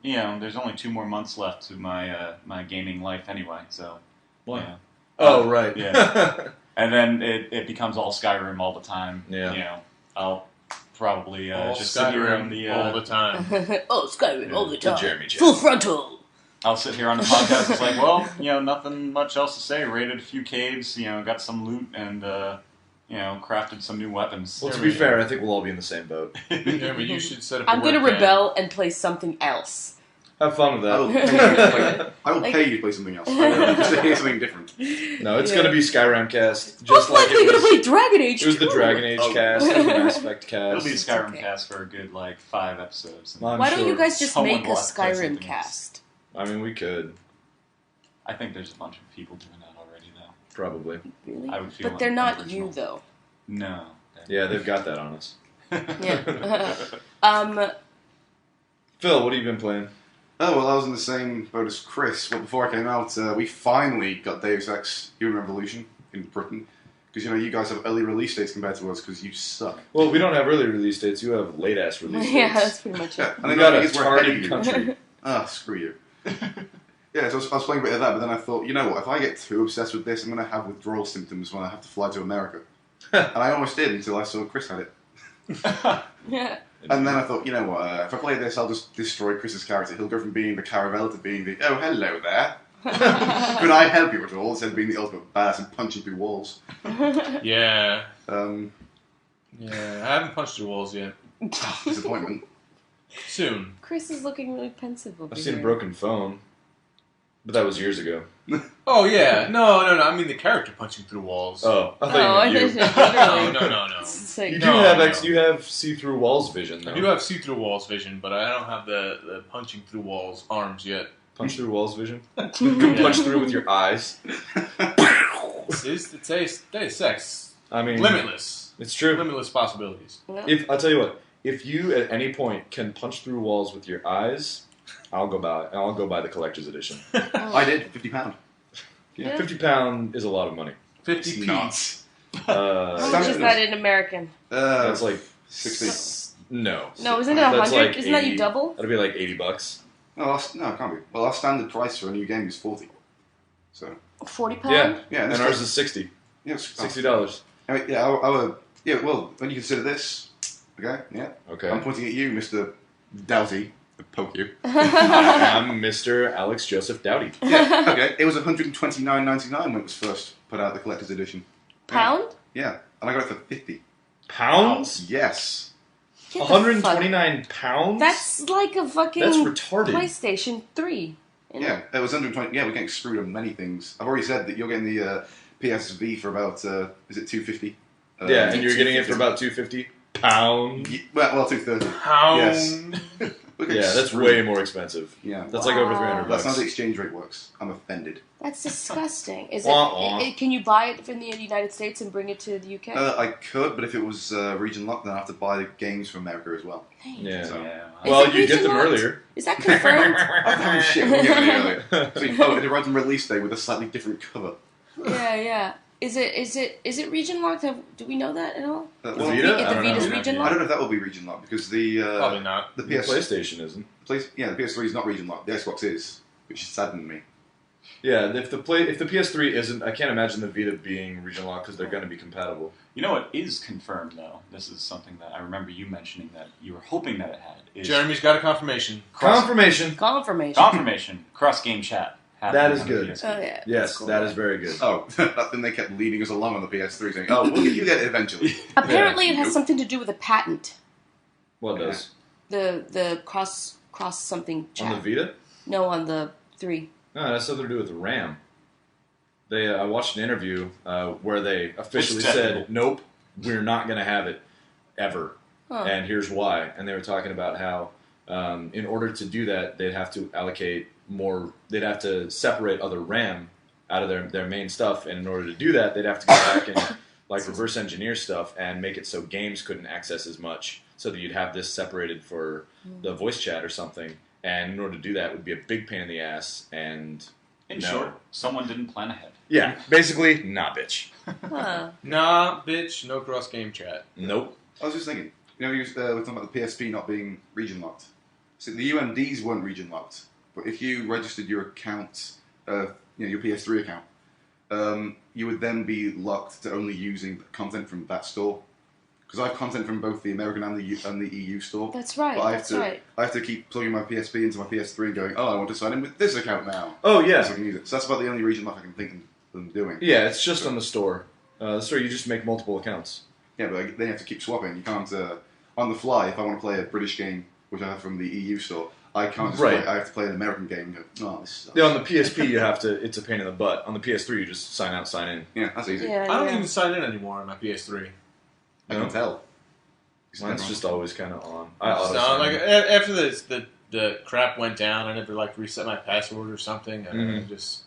[SPEAKER 3] there's only 2 more months left to my my gaming life anyway, so.
[SPEAKER 2] What?
[SPEAKER 3] Yeah.
[SPEAKER 2] Oh, right.
[SPEAKER 3] Yeah. And then it becomes all Skyrim all the time.
[SPEAKER 2] Yeah.
[SPEAKER 3] I'll probably just sit here on the
[SPEAKER 4] all the time.
[SPEAKER 1] Oh, Skyrim all the time.
[SPEAKER 2] Jeremy chat.
[SPEAKER 1] Full frontal.
[SPEAKER 3] I'll sit here on the podcast. It's like, well, nothing much else to say. Raided a few caves, got some loot, and crafted some new weapons.
[SPEAKER 2] Well, to be fair, I think we'll all be in the same boat.
[SPEAKER 4] Jeremy, you should set up.
[SPEAKER 1] I'm going to rebel and play something else.
[SPEAKER 2] Have fun with
[SPEAKER 5] I will
[SPEAKER 2] that.
[SPEAKER 5] pay you to play something else. Just to hear something different.
[SPEAKER 2] No, it's going to be Skyrim cast.
[SPEAKER 1] Most
[SPEAKER 2] Just like
[SPEAKER 1] likely
[SPEAKER 2] it
[SPEAKER 1] going to
[SPEAKER 2] was.
[SPEAKER 1] play Dragon Age.
[SPEAKER 2] It was the Dragon Age cast. It was the Mass Effect
[SPEAKER 3] It'll
[SPEAKER 2] cast.
[SPEAKER 3] be a Skyrim
[SPEAKER 1] okay.
[SPEAKER 3] cast for a good 5 episodes.
[SPEAKER 2] I'm
[SPEAKER 1] Why don't
[SPEAKER 2] sure.
[SPEAKER 1] you guys just
[SPEAKER 3] Someone
[SPEAKER 1] make a
[SPEAKER 3] will have to play
[SPEAKER 1] Skyrim
[SPEAKER 3] something
[SPEAKER 1] cast?
[SPEAKER 2] I mean, we could
[SPEAKER 3] I think there's a bunch of people doing that already, though.
[SPEAKER 2] probably.
[SPEAKER 1] Really?
[SPEAKER 3] I would feel
[SPEAKER 1] But they're not
[SPEAKER 3] unoriginal.
[SPEAKER 1] you, though.
[SPEAKER 3] No.
[SPEAKER 2] Yeah, they've got that on us.
[SPEAKER 1] Yeah.
[SPEAKER 2] Phil, what have you been playing?
[SPEAKER 5] Oh, well, I was in the same boat as Chris. Well, before I came out, we finally got Deus Ex Human Revolution in Britain. Because, you guys have early release dates compared to us because you suck.
[SPEAKER 2] Well, we don't have early release dates. You have late ass release dates.
[SPEAKER 1] Yeah, that's pretty much
[SPEAKER 5] Yeah,
[SPEAKER 1] it.
[SPEAKER 5] and
[SPEAKER 2] We
[SPEAKER 5] I
[SPEAKER 2] got a
[SPEAKER 5] think it's we're ahead of
[SPEAKER 2] targeted
[SPEAKER 5] you.
[SPEAKER 2] country.
[SPEAKER 5] Ah, screw you. Yeah, so I was playing a bit of that, but then I thought, you know what, if I get too obsessed with this, I'm going to have withdrawal symptoms when I have to fly to America. And I almost did until I saw Chris had it.
[SPEAKER 1] Yeah.
[SPEAKER 5] And then I thought, you know what, if I play this, I'll just destroy Chris's character. He'll go from being the Caravel to being the, oh, hello there. Could I help you at all? Instead of being the ultimate badass and punching through walls.
[SPEAKER 4] Yeah.
[SPEAKER 5] Um,
[SPEAKER 4] Yeah, I haven't punched through walls yet.
[SPEAKER 5] disappointment.
[SPEAKER 4] Soon.
[SPEAKER 1] Chris is looking really pensive over
[SPEAKER 2] I've
[SPEAKER 1] here.
[SPEAKER 2] seen a broken phone. But that was years ago.
[SPEAKER 4] Oh, yeah. No. I mean the character punching through walls.
[SPEAKER 2] Oh, I
[SPEAKER 1] Oh,
[SPEAKER 2] thought
[SPEAKER 1] I
[SPEAKER 2] you meant
[SPEAKER 1] think
[SPEAKER 2] you.
[SPEAKER 1] literally.
[SPEAKER 4] No.
[SPEAKER 1] It's like,
[SPEAKER 2] You
[SPEAKER 4] No,
[SPEAKER 2] do have
[SPEAKER 4] no.
[SPEAKER 2] you have see-through walls vision, though.
[SPEAKER 4] I do have see-through walls vision, but I don't have the punching through walls arms yet.
[SPEAKER 2] Punch through walls vision. You can punch through with your eyes.
[SPEAKER 4] It's Deus Ex.
[SPEAKER 2] I mean,
[SPEAKER 4] Limitless.
[SPEAKER 2] it's true.
[SPEAKER 4] Limitless possibilities.
[SPEAKER 1] no.
[SPEAKER 2] If I'll tell you what, if you at any point can punch through walls with your eyes, I'll go buy the collector's edition.
[SPEAKER 5] I did, £50.
[SPEAKER 1] Yeah.
[SPEAKER 2] £50 is a lot of money.
[SPEAKER 4] 50p.
[SPEAKER 5] Nuts.
[SPEAKER 1] How much
[SPEAKER 5] Standard
[SPEAKER 1] is that in American?
[SPEAKER 2] That's like
[SPEAKER 5] 60.
[SPEAKER 2] no.
[SPEAKER 1] No, isn't it
[SPEAKER 2] That's
[SPEAKER 1] 100?
[SPEAKER 2] like
[SPEAKER 1] Isn't that
[SPEAKER 2] 80.
[SPEAKER 1] you double?
[SPEAKER 2] That'd be like $80.
[SPEAKER 5] No, it can't be. Well, our standard price for a new game is 40. So,
[SPEAKER 1] £40?
[SPEAKER 2] Yeah,
[SPEAKER 5] yeah,
[SPEAKER 2] and
[SPEAKER 5] this
[SPEAKER 2] ours
[SPEAKER 5] was-
[SPEAKER 2] is 60.
[SPEAKER 5] yes,
[SPEAKER 2] $60.
[SPEAKER 5] I mean, yeah, well, when you consider this, okay, yeah.
[SPEAKER 2] Okay.
[SPEAKER 5] I'm pointing at you, Mr. Doughty. I poke you.
[SPEAKER 2] I'm Mr. Alex Joseph Dowdy.
[SPEAKER 5] Yeah, okay. It was $129.99 when it was first put out, the collector's edition.
[SPEAKER 1] Pound?
[SPEAKER 5] Yeah, and I got it for 50.
[SPEAKER 2] Pounds?
[SPEAKER 5] Yes.
[SPEAKER 1] Get the fuck-
[SPEAKER 2] 129 pounds?
[SPEAKER 1] That's like a fucking
[SPEAKER 2] That's retarded.
[SPEAKER 1] PlayStation 3.
[SPEAKER 5] Yeah, it was 120. Yeah, we're getting screwed on many things. I've already said that you're getting the PSV for about, is it 250?
[SPEAKER 2] Yeah, and you're getting it for about 250 pounds.
[SPEAKER 5] Well, 230.
[SPEAKER 4] Pound.
[SPEAKER 5] Yes. We're getting
[SPEAKER 2] Yeah, that's
[SPEAKER 5] screwed.
[SPEAKER 2] way more expensive.
[SPEAKER 5] Yeah.
[SPEAKER 2] That's like over
[SPEAKER 1] Wow.
[SPEAKER 2] 300
[SPEAKER 5] That's not
[SPEAKER 2] bucks.
[SPEAKER 5] how the exchange rate works. I'm offended.
[SPEAKER 1] That's disgusting. Is
[SPEAKER 2] Wah, wah.
[SPEAKER 1] Can you buy it from the United States and bring it to the UK?
[SPEAKER 5] I could, but if it was region locked, then I have to buy the games from America as well.
[SPEAKER 2] Yeah.
[SPEAKER 5] So-
[SPEAKER 3] Yeah.
[SPEAKER 1] Is
[SPEAKER 2] Well,
[SPEAKER 1] it
[SPEAKER 2] you get them
[SPEAKER 1] region locked?
[SPEAKER 2] earlier.
[SPEAKER 1] Is that confirmed?
[SPEAKER 5] Oh shit, we'll get it earlier. So, it arrived on release day with a slightly different cover.
[SPEAKER 1] Yeah. Is it region locked? Do we know that at all?
[SPEAKER 2] The
[SPEAKER 5] Well,
[SPEAKER 2] Vita?
[SPEAKER 1] If
[SPEAKER 2] I
[SPEAKER 1] the
[SPEAKER 2] don't
[SPEAKER 1] Vita's
[SPEAKER 2] know.
[SPEAKER 1] region
[SPEAKER 5] I
[SPEAKER 1] locked?
[SPEAKER 5] don't know if that will be region locked because the
[SPEAKER 4] Probably not.
[SPEAKER 5] the
[SPEAKER 2] The
[SPEAKER 5] PS
[SPEAKER 2] PlayStation isn't.
[SPEAKER 5] the PS3 is not region locked. The Xbox is, which is saddened me.
[SPEAKER 2] Yeah, if the PS3 isn't, I can't imagine the Vita being region locked because they're going to be compatible.
[SPEAKER 3] You know what is confirmed, though? This is something that I remember you mentioning that you were hoping that it had. Is
[SPEAKER 4] Jeremy's got a confirmation.
[SPEAKER 2] Confirmation.
[SPEAKER 1] Confirmation.
[SPEAKER 3] Cross-game chat.
[SPEAKER 2] That is
[SPEAKER 3] happening on the
[SPEAKER 2] good.
[SPEAKER 3] PSP.
[SPEAKER 1] Oh yeah.
[SPEAKER 2] Yes,
[SPEAKER 1] that's cool.
[SPEAKER 2] that is very good.
[SPEAKER 5] Oh, then they kept leading us along on the PS3 saying, oh, you get it eventually.
[SPEAKER 1] Apparently,
[SPEAKER 2] Yeah.
[SPEAKER 1] it has something to do with a patent.
[SPEAKER 2] What does?
[SPEAKER 1] The cross something chat.
[SPEAKER 2] On the Vita?
[SPEAKER 1] No, on the 3.
[SPEAKER 2] No, it has something to do with the RAM. They, I watched an interview where they officially
[SPEAKER 3] It's technical.
[SPEAKER 2] said, nope, we're not going to have it ever.
[SPEAKER 1] Huh.
[SPEAKER 2] And here's why. And they were talking about how in order to do that, they'd have to allocate more, they'd have to separate other RAM out of their main stuff. And in order to do that, they'd have to go back and like reverse engineer stuff and make it so games couldn't access as much so that you'd have this separated for the voice chat or something. And in order to do that, it would be a big pain in the ass. And
[SPEAKER 3] In
[SPEAKER 2] no.
[SPEAKER 3] short, someone didn't plan ahead.
[SPEAKER 2] Yeah, basically, nah, bitch.
[SPEAKER 1] Huh.
[SPEAKER 4] Nah, bitch, no cross game chat.
[SPEAKER 2] Nope.
[SPEAKER 5] I was just thinking, we're talking about the PSP not being region locked. So the UMDs weren't region locked, but if you registered your account, your PS3 account, you would then be locked to only using content from that store. because I have content from both the American and the EU store.
[SPEAKER 1] That's right.
[SPEAKER 5] But I have to keep plugging my PSP into my PS3 and going, oh, I want to sign in with this account now.
[SPEAKER 2] Oh, yeah.
[SPEAKER 5] So I can use it. So that's about the only reason I can think of them doing.
[SPEAKER 2] Yeah, it's just on the store. The store, you just make multiple accounts.
[SPEAKER 5] Yeah, but then you have to keep swapping. You can't, on the fly, if I want to play a British game, which I have from the EU store, I can't just play, I have to play an American game and go, oh, this sucks.
[SPEAKER 2] Yeah, on the PSP, you have to, it's a pain in the butt. On the PS3, you just sign out, sign in.
[SPEAKER 5] Yeah, that's easy.
[SPEAKER 1] Yeah,
[SPEAKER 4] I don't even sign in anymore on my PS3.
[SPEAKER 5] I can tell.
[SPEAKER 2] Mine's just always kind of on.
[SPEAKER 4] So, like, after the crap went down, I never, like, reset my password or something. I just,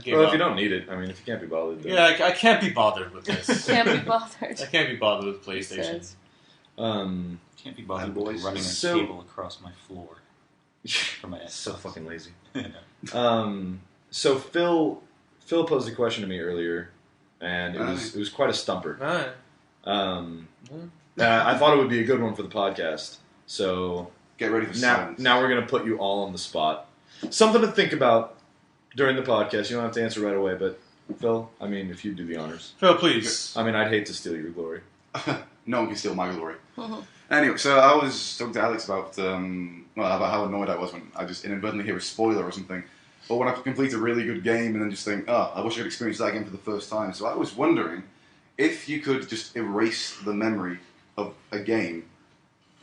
[SPEAKER 4] gave
[SPEAKER 2] Well,
[SPEAKER 4] up.
[SPEAKER 2] if you don't need it, I mean, if you can't be bothered. Then...
[SPEAKER 4] Yeah, I can't be bothered with this.
[SPEAKER 1] Can't be bothered.
[SPEAKER 4] I can't be bothered with PlayStation.
[SPEAKER 3] Can't be bothered with running a cable across my floor for my Xbox.
[SPEAKER 2] So fucking lazy. So Phil posed a question to me earlier, and it was quite a stumper. I thought it would be a good one for the podcast. So
[SPEAKER 5] get ready for silence.
[SPEAKER 2] Now we're gonna put you all on the spot. Something to think about during the podcast. You don't have to answer right away, but Phil, I mean, if you do the honors.
[SPEAKER 4] Phil, please.
[SPEAKER 2] I mean, I'd hate to steal your glory.
[SPEAKER 5] No one can steal my glory. Anyway, so I was talking to Alex about how annoyed I was when I just inadvertently hear a spoiler or something. Or when I complete a really good game and then just think, oh, I wish I could experience that again for the first time. So I was wondering if you could just erase the memory of a game,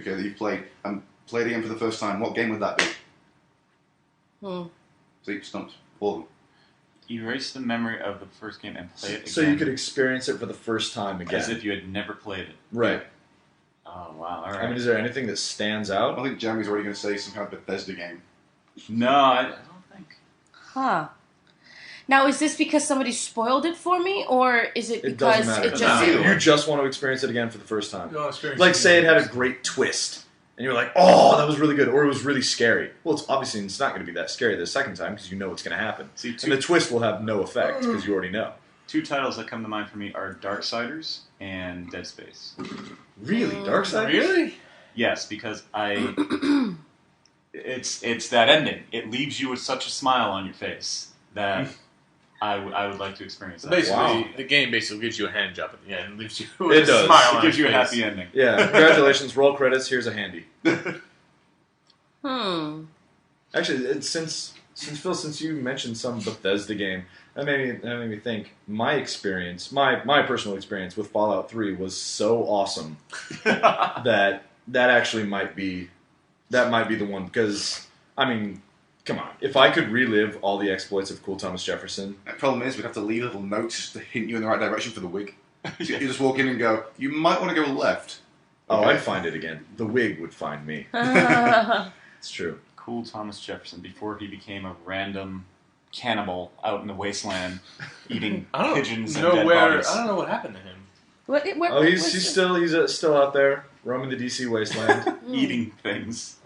[SPEAKER 5] okay, that you've played, and play it again for the first time, what game would that be? See, stumped. All of them.
[SPEAKER 3] Erase the memory of the first game and play it again.
[SPEAKER 2] So you could experience it for the first time again.
[SPEAKER 3] As if you had never played it.
[SPEAKER 2] Right.
[SPEAKER 3] Oh, wow. All right.
[SPEAKER 2] I mean, is there anything that stands out?
[SPEAKER 5] I think Jeremy's already going to say some kind of Bethesda game.
[SPEAKER 3] No, I don't think.
[SPEAKER 1] Huh. Now, is this because somebody spoiled it for me, or is it because
[SPEAKER 2] it doesn't matter. You just want to experience it again for the first time. Like, say it had a great twist, and you're like, oh, that was really good, or it was really scary. Well, it's not going to be that scary the second time, because you know what's going to happen.
[SPEAKER 3] See,
[SPEAKER 2] and the twist will have no effect, because you already know.
[SPEAKER 3] Two titles that come to mind for me are Darksiders and Dead Space.
[SPEAKER 2] Really? Darksiders?
[SPEAKER 4] Really?
[SPEAKER 3] Yes, because it's that ending. It leaves you with such a smile on your face that I would like to experience that.
[SPEAKER 4] Basically, the game basically gives you a hand job at the end and leaves you with a smile on
[SPEAKER 3] It gives you
[SPEAKER 4] your
[SPEAKER 3] a
[SPEAKER 4] face.
[SPEAKER 3] happy ending.
[SPEAKER 2] Yeah, congratulations, roll credits, here's a handy. Actually, since Phil, since you mentioned some Bethesda game, that made me think, my personal experience with Fallout 3 was so awesome that actually might be the one, because, I mean, come on. If I could relive all the exploits of Cool Thomas Jefferson...
[SPEAKER 5] The problem is, we'd have to leave little notes to hint you in the right direction for the wig. You just walk in and go, you might want to go left.
[SPEAKER 2] Oh,
[SPEAKER 5] Okay.
[SPEAKER 2] I'd find it again. The wig would find me. It's true.
[SPEAKER 3] Cool Thomas Jefferson, before he became a random cannibal out in the wasteland, eating pigeons and dead bodies.
[SPEAKER 4] I don't know what happened to him.
[SPEAKER 2] He's still out there, roaming the DC wasteland.
[SPEAKER 3] Eating things.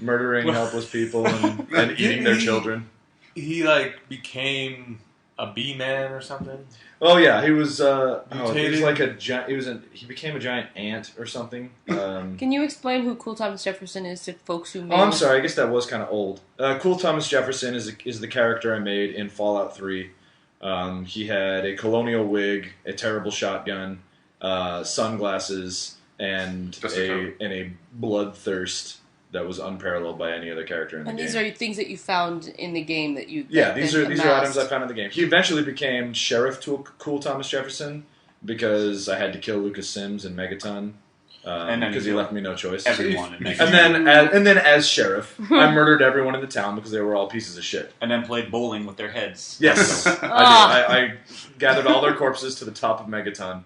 [SPEAKER 2] Murdering helpless people and eating their children.
[SPEAKER 4] He, like, became a bee man or something?
[SPEAKER 2] Oh yeah, he was. He
[SPEAKER 4] Mutated?
[SPEAKER 2] was like a giant. He became a giant ant or something.
[SPEAKER 1] Can you explain who Cool Thomas Jefferson is to folks who may...
[SPEAKER 2] Oh, I'm sorry. I guess that was kind of old. Cool Thomas Jefferson is the character I made in Fallout 3. He had a colonial wig, a terrible shotgun, sunglasses, and a bloodthirst that was unparalleled by any other character in the game.
[SPEAKER 1] And these are things that you found in the game that you...
[SPEAKER 2] Yeah, these are items I found in the game. He eventually became Sheriff to Cool Thomas Jefferson because I had to kill Lucas Sims and Megaton because he left me no choice.
[SPEAKER 3] Everyone in Megaton.
[SPEAKER 2] And then as Sheriff, I murdered everyone in the town because they were all pieces of shit.
[SPEAKER 3] And then played bowling with their heads.
[SPEAKER 2] Yes, I did. I gathered all their corpses to the top of Megaton,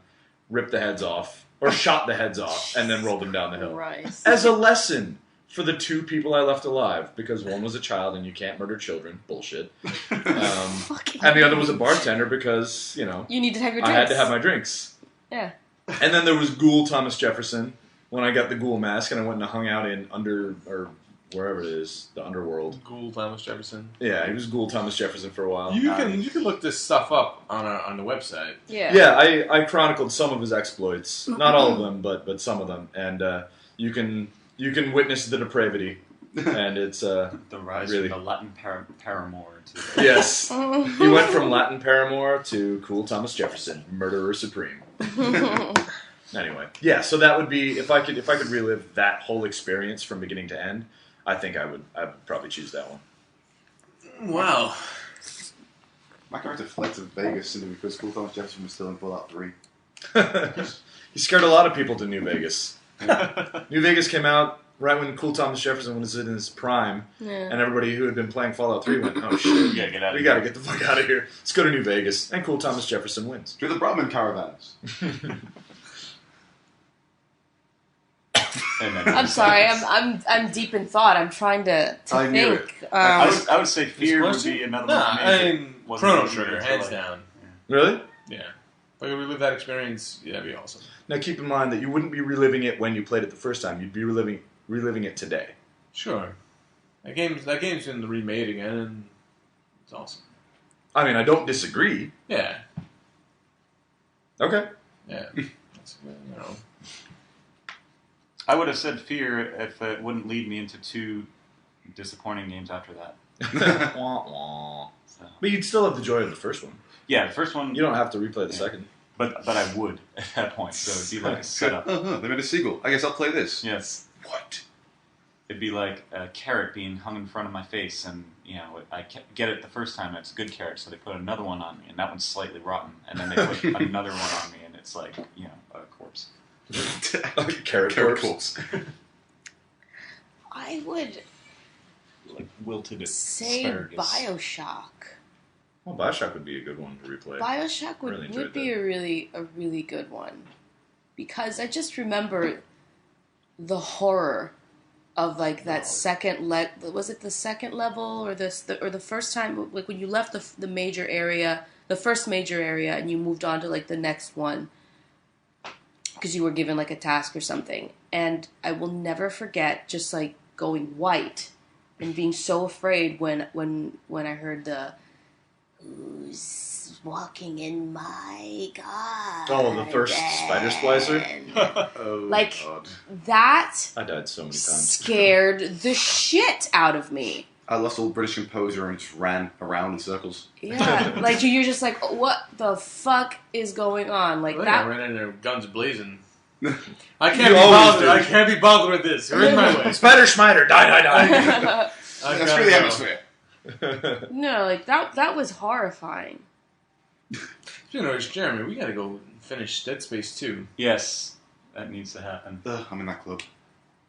[SPEAKER 2] ripped the heads off, or shot the heads off, and then rolled them down the hill.
[SPEAKER 1] Christ.
[SPEAKER 2] As a lesson for the two people I left alive, because one was a child and you can't murder children. Bullshit. And the other was a bartender because, you
[SPEAKER 1] need to have your drinks.
[SPEAKER 2] I had to have my drinks.
[SPEAKER 1] Yeah.
[SPEAKER 2] And then there was Ghoul Thomas Jefferson when I got the ghoul mask and I went and hung out in or wherever it is, the underworld.
[SPEAKER 4] Ghoul Thomas Jefferson.
[SPEAKER 2] Yeah, he was Ghoul Thomas Jefferson for a while.
[SPEAKER 4] You can look this stuff up on the website.
[SPEAKER 1] Yeah.
[SPEAKER 2] Yeah, I chronicled some of his exploits. Not all of them, but some of them. And you can witness the depravity. And it's
[SPEAKER 3] the rise
[SPEAKER 2] really...
[SPEAKER 3] from the Latin paramour to...
[SPEAKER 2] Yes. He went from Latin paramour to Cool Thomas Jefferson, murderer supreme. Anyway, yeah. So that would be if I could relive that whole experience from beginning to end. I think I would probably choose that one.
[SPEAKER 4] Wow.
[SPEAKER 5] My character fled to Vegas simply because Cool Thomas Jefferson was still in Fallout 3.
[SPEAKER 2] He scared a lot of people to New Vegas. New Vegas came out right when Cool Thomas Jefferson was in his prime, and everybody who had been playing Fallout 3 went, "Oh shit,
[SPEAKER 3] We gotta
[SPEAKER 2] get the fuck out of here. Let's go to New Vegas." And Cool Thomas Jefferson wins.
[SPEAKER 5] To the Brahmin caravans.
[SPEAKER 1] I'm sorry. I'm deep in thought. I'm trying to
[SPEAKER 5] I knew
[SPEAKER 1] think.
[SPEAKER 3] I would say Fear would be another one.
[SPEAKER 4] I mean, Chrono Trigger, hands down.
[SPEAKER 2] Really?
[SPEAKER 4] Yeah. If I could relive that experience, yeah, that'd be awesome.
[SPEAKER 2] Now keep in mind that you wouldn't be reliving it when you played it the first time. You'd be reliving it today.
[SPEAKER 4] Sure. That game's been remade again, and it's awesome.
[SPEAKER 2] I mean, I don't disagree.
[SPEAKER 4] Yeah.
[SPEAKER 2] Okay.
[SPEAKER 4] Yeah. That's,
[SPEAKER 3] I would have said Fear if it wouldn't lead me into 2 disappointing games after that.
[SPEAKER 2] Wah, wah.
[SPEAKER 3] So.
[SPEAKER 2] But you'd still have the joy of the first one.
[SPEAKER 3] Yeah, the first one.
[SPEAKER 2] You don't have to replay the second.
[SPEAKER 3] But I would at that point. So it'd be like a setup.
[SPEAKER 5] They made a sequel. I guess I'll play this.
[SPEAKER 3] Yes.
[SPEAKER 2] What?
[SPEAKER 3] It'd be like a carrot being hung in front of my face, and I get it the first time. And it's a good carrot, so they put another one on me, and that one's slightly rotten, and then they put another one on me, and it's like a corpse.
[SPEAKER 2] Carrot corpse.
[SPEAKER 1] I would
[SPEAKER 3] Like wilted
[SPEAKER 1] say
[SPEAKER 3] asparagus.
[SPEAKER 1] BioShock.
[SPEAKER 2] Well, BioShock would be a good one to replay.
[SPEAKER 1] BioShock
[SPEAKER 2] Really enjoyed
[SPEAKER 1] would be a really good one, because I just remember the horror of like that second was it the second level or the first time, like when you left the major area, the first major area, and you moved on to like the next one because you were given like a task or something, and I will never forget just like going white and being so afraid when I heard the "Who's walking in my garden?"
[SPEAKER 2] Oh, the first spider splicer?
[SPEAKER 5] Oh,
[SPEAKER 1] Like,
[SPEAKER 5] God.
[SPEAKER 1] that
[SPEAKER 2] I died so many times.
[SPEAKER 1] scared the shit out of me.
[SPEAKER 5] I lost all British composure and just ran around in circles.
[SPEAKER 1] Yeah, like you're just like, what the fuck is going on? Like
[SPEAKER 4] I
[SPEAKER 1] that.
[SPEAKER 4] ran in there, guns blazing. I
[SPEAKER 2] You
[SPEAKER 4] can't be
[SPEAKER 2] always
[SPEAKER 4] bothered.
[SPEAKER 2] do.
[SPEAKER 4] I can't be bothered with this. You're in my way.
[SPEAKER 2] Spider Schmider, die.
[SPEAKER 4] I
[SPEAKER 5] That's
[SPEAKER 4] gotta
[SPEAKER 5] really
[SPEAKER 4] go.
[SPEAKER 5] atmosphere.
[SPEAKER 1] No, like that was horrifying.
[SPEAKER 4] Speaking of which, Jeremy, we gotta go finish Dead Space 2.
[SPEAKER 3] Yes, that needs to happen
[SPEAKER 5] I'm in that club.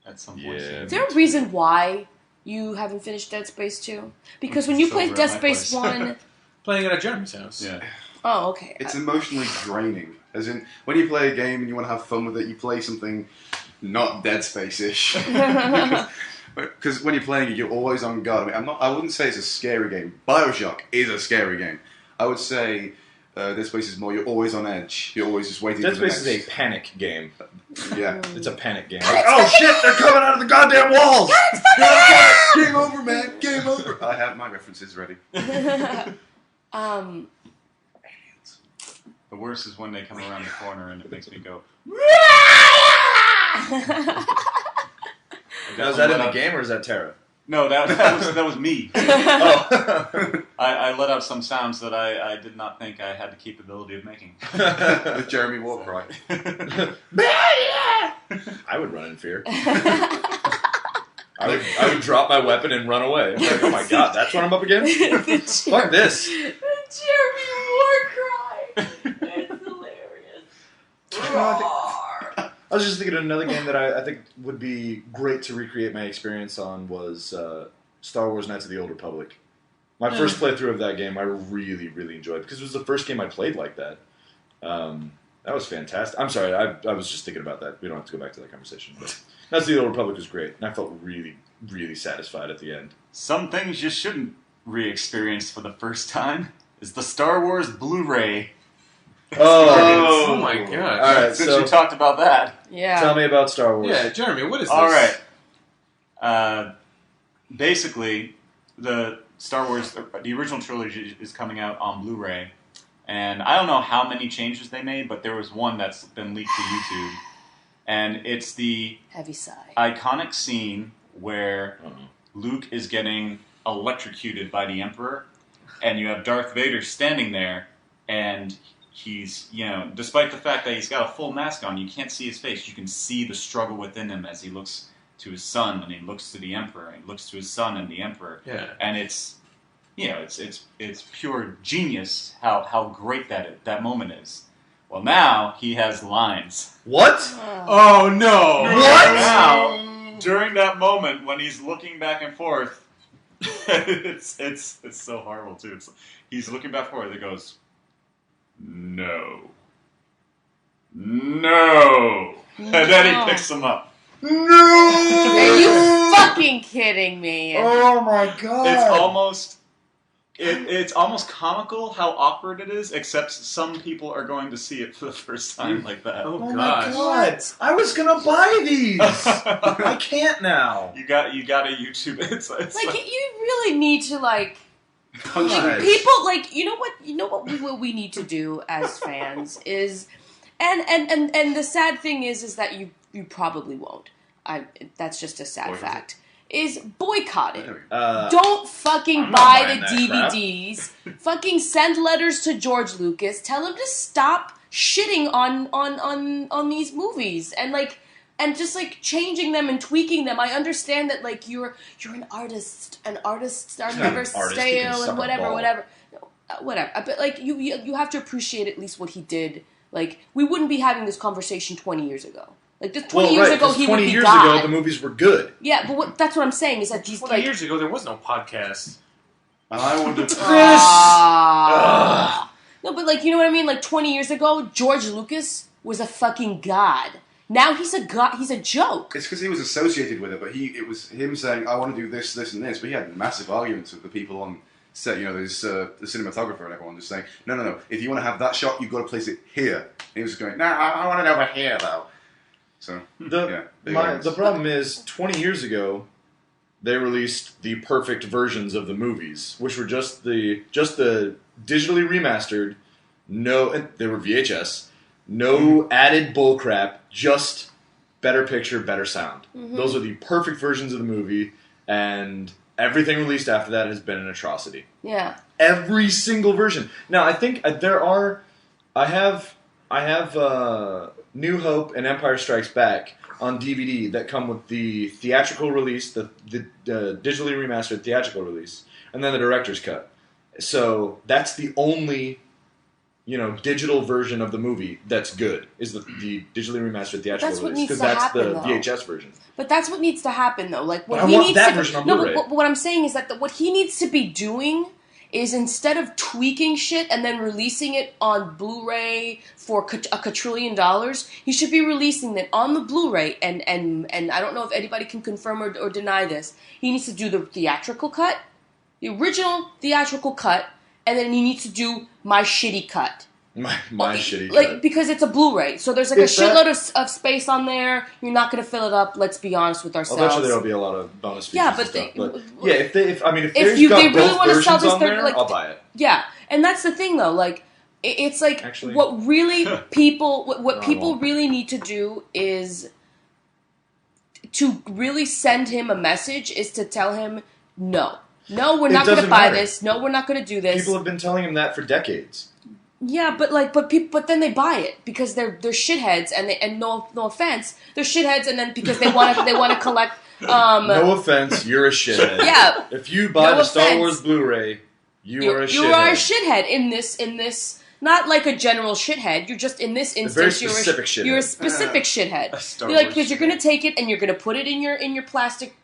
[SPEAKER 3] at some point.
[SPEAKER 2] Yeah.
[SPEAKER 1] Is there a reason why you haven't finished Dead Space 2? Because when you
[SPEAKER 3] It's
[SPEAKER 1] played
[SPEAKER 3] over
[SPEAKER 1] Dead
[SPEAKER 3] at my
[SPEAKER 1] Space
[SPEAKER 3] place.
[SPEAKER 1] 1...
[SPEAKER 4] Playing it at Jeremy's house.
[SPEAKER 3] Yeah.
[SPEAKER 1] Oh, okay.
[SPEAKER 5] It's emotionally draining. As in, when you play a game and you want to have fun with it, you play something not Dead Space-ish. Because when you're playing it, you're always on guard. I mean, I wouldn't say it's a scary game. BioShock is a scary game. I would say Dead Space is more, you're always on edge. You're always just waiting
[SPEAKER 2] Dead
[SPEAKER 5] for the
[SPEAKER 2] Space
[SPEAKER 5] next...
[SPEAKER 2] is a panic game.
[SPEAKER 5] Yeah.
[SPEAKER 2] It's a panic game. Like, oh shit, they're coming out of the goddamn walls!
[SPEAKER 5] Game over, man! Game over! I have my references ready.
[SPEAKER 3] The worst is when they come around the corner and it makes me go.
[SPEAKER 2] Now, is that in the game or is that Terra?
[SPEAKER 3] No, that was me.
[SPEAKER 2] Oh.
[SPEAKER 3] I let out some sounds that I did not think I had the capability of making.
[SPEAKER 5] The Jeremy war cry.
[SPEAKER 2] I would run in fear. I would drop my weapon and run away. I'm like, oh my god, that's what I'm up against? Fuck this.
[SPEAKER 1] The Jeremy war cry. It's hilarious.
[SPEAKER 2] I was just thinking of another game that I think would be great to recreate my experience on was Star Wars Knights of the Old Republic. My first playthrough of that game I really, really enjoyed because it was the first game I played like that. That was fantastic. I'm sorry, I was just thinking about that. We don't have to go back to that conversation. But Knights of the Old Republic was great, and I felt really, really satisfied at the end.
[SPEAKER 3] Some things you shouldn't re-experience for the first time is the Star Wars Blu-ray.
[SPEAKER 4] Oh my god.
[SPEAKER 2] All right,
[SPEAKER 3] Since
[SPEAKER 2] so
[SPEAKER 3] you talked about that.
[SPEAKER 1] Yeah.
[SPEAKER 2] tell me about Star Wars.
[SPEAKER 4] Yeah, Jeremy, what is this?
[SPEAKER 3] All right. Basically, the Star Wars, the original trilogy is coming out on Blu-ray, and I don't know how many changes they made, but there was one that's been leaked to YouTube, and it's the
[SPEAKER 1] Heavy sigh.
[SPEAKER 3] iconic scene where Luke is getting electrocuted by the Emperor, and you have Darth Vader standing there, and he's, despite the fact that he's got a full mask on, you can't see his face. You can see the struggle within him as he looks to his son, and he looks to the Emperor, and he looks to his son and the Emperor.
[SPEAKER 4] Yeah.
[SPEAKER 3] And it's pure genius how great that moment is. Well, now he has lines.
[SPEAKER 2] What?
[SPEAKER 4] Oh no!
[SPEAKER 2] What?
[SPEAKER 3] Now, during that moment when he's looking back and forth, it's so horrible too. He's looking back and forth. It goes, no, and then he picks him up.
[SPEAKER 2] No!
[SPEAKER 1] Are you fucking kidding me?
[SPEAKER 2] Oh my god!
[SPEAKER 3] It's almost comical how awkward it is, except some people are going to see it for the first time like that.
[SPEAKER 2] Oh my god! I was gonna buy these! I can't now.
[SPEAKER 3] You got to YouTube it. It's
[SPEAKER 1] like, you really need to,
[SPEAKER 2] Punch
[SPEAKER 1] people, what we need to do as fans is, and the sad thing is that you probably won't. That's just a sad fact. Is boycott it. Don't fucking buy the DVDs. Fucking send letters to George Lucas. Tell him to stop shitting on these movies and just changing them and tweaking them. I understand that you're an artist, and artists are never stale and whatever. But you have to appreciate at least what he did. We wouldn't be having this conversation 20 years ago. 20 years ago, he would be
[SPEAKER 2] 20 years
[SPEAKER 1] God.
[SPEAKER 2] ago, the movies were good.
[SPEAKER 1] Yeah, but that's what I'm saying, is that these,
[SPEAKER 4] 20 years ago, there was no podcast.
[SPEAKER 5] I would have...
[SPEAKER 1] No, but you know what I mean? 20 years ago, George Lucas was a fucking god. Now he's a god. He's a joke.
[SPEAKER 5] It's because he was associated with it, but it was him saying, I want to do this, this, and this. But he had massive arguments with the people on set, there's the cinematographer and everyone just saying, no, if you want to have that shot, you've got to place it here. And he was going, no, I want it over here, though. So,
[SPEAKER 2] the problem is, 20 years ago, they released the perfect versions of the movies, which were just the digitally remastered. They were VHS. No added bullcrap. Just better picture, better sound. Mm-hmm. Those are the perfect versions of the movie, and everything released after that has been an atrocity.
[SPEAKER 1] Yeah.
[SPEAKER 2] Every single version. Now, I think there are. I have New Hope and Empire Strikes Back on DVD that come with the theatrical release, the digitally remastered theatrical release, and then the director's cut. So that's the only, digital version of the movie that's good, is the digitally remastered theatrical release, because that's the VHS version.
[SPEAKER 1] But that's what needs to happen, though.
[SPEAKER 2] I want that version on Blu-ray.
[SPEAKER 1] But what I'm saying is that what he needs to be doing is, instead of tweaking shit and then releasing it on Blu-ray for a quadrillion dollars, he should be releasing it on the Blu-ray, and I don't know if anybody can confirm or deny this. He needs to do the theatrical cut, the original theatrical cut, and then he needs to do my shitty cut.
[SPEAKER 2] My shitty cut.
[SPEAKER 1] Because it's a Bluray, so there's a shitload of space on there. You're not going to fill it up. Let's be honest with ourselves.
[SPEAKER 2] Eventually there'll be a lot of bonus features.
[SPEAKER 1] Yeah,
[SPEAKER 2] if they really
[SPEAKER 1] want to sell this,
[SPEAKER 2] I'll buy it.
[SPEAKER 1] Yeah, and that's the thing though. It's
[SPEAKER 2] Actually,
[SPEAKER 1] what really people really need to do is to really send him a message, is to tell him no, we're not going to buy this. No, we're not going to do this.
[SPEAKER 2] People have been telling him that for decades.
[SPEAKER 1] Yeah, but then they buy it because they're shitheads, and no offense, they're shitheads, and then because they want to collect.
[SPEAKER 2] No offense, you're a shithead.
[SPEAKER 1] Yeah.
[SPEAKER 2] If you buy the Star Wars Blu-ray, you are a shithead. You are a
[SPEAKER 1] shithead in this. Not like a general shithead. You're just, in this instance, you're a specific shithead. Because you're gonna take it and you're gonna put it in your plastic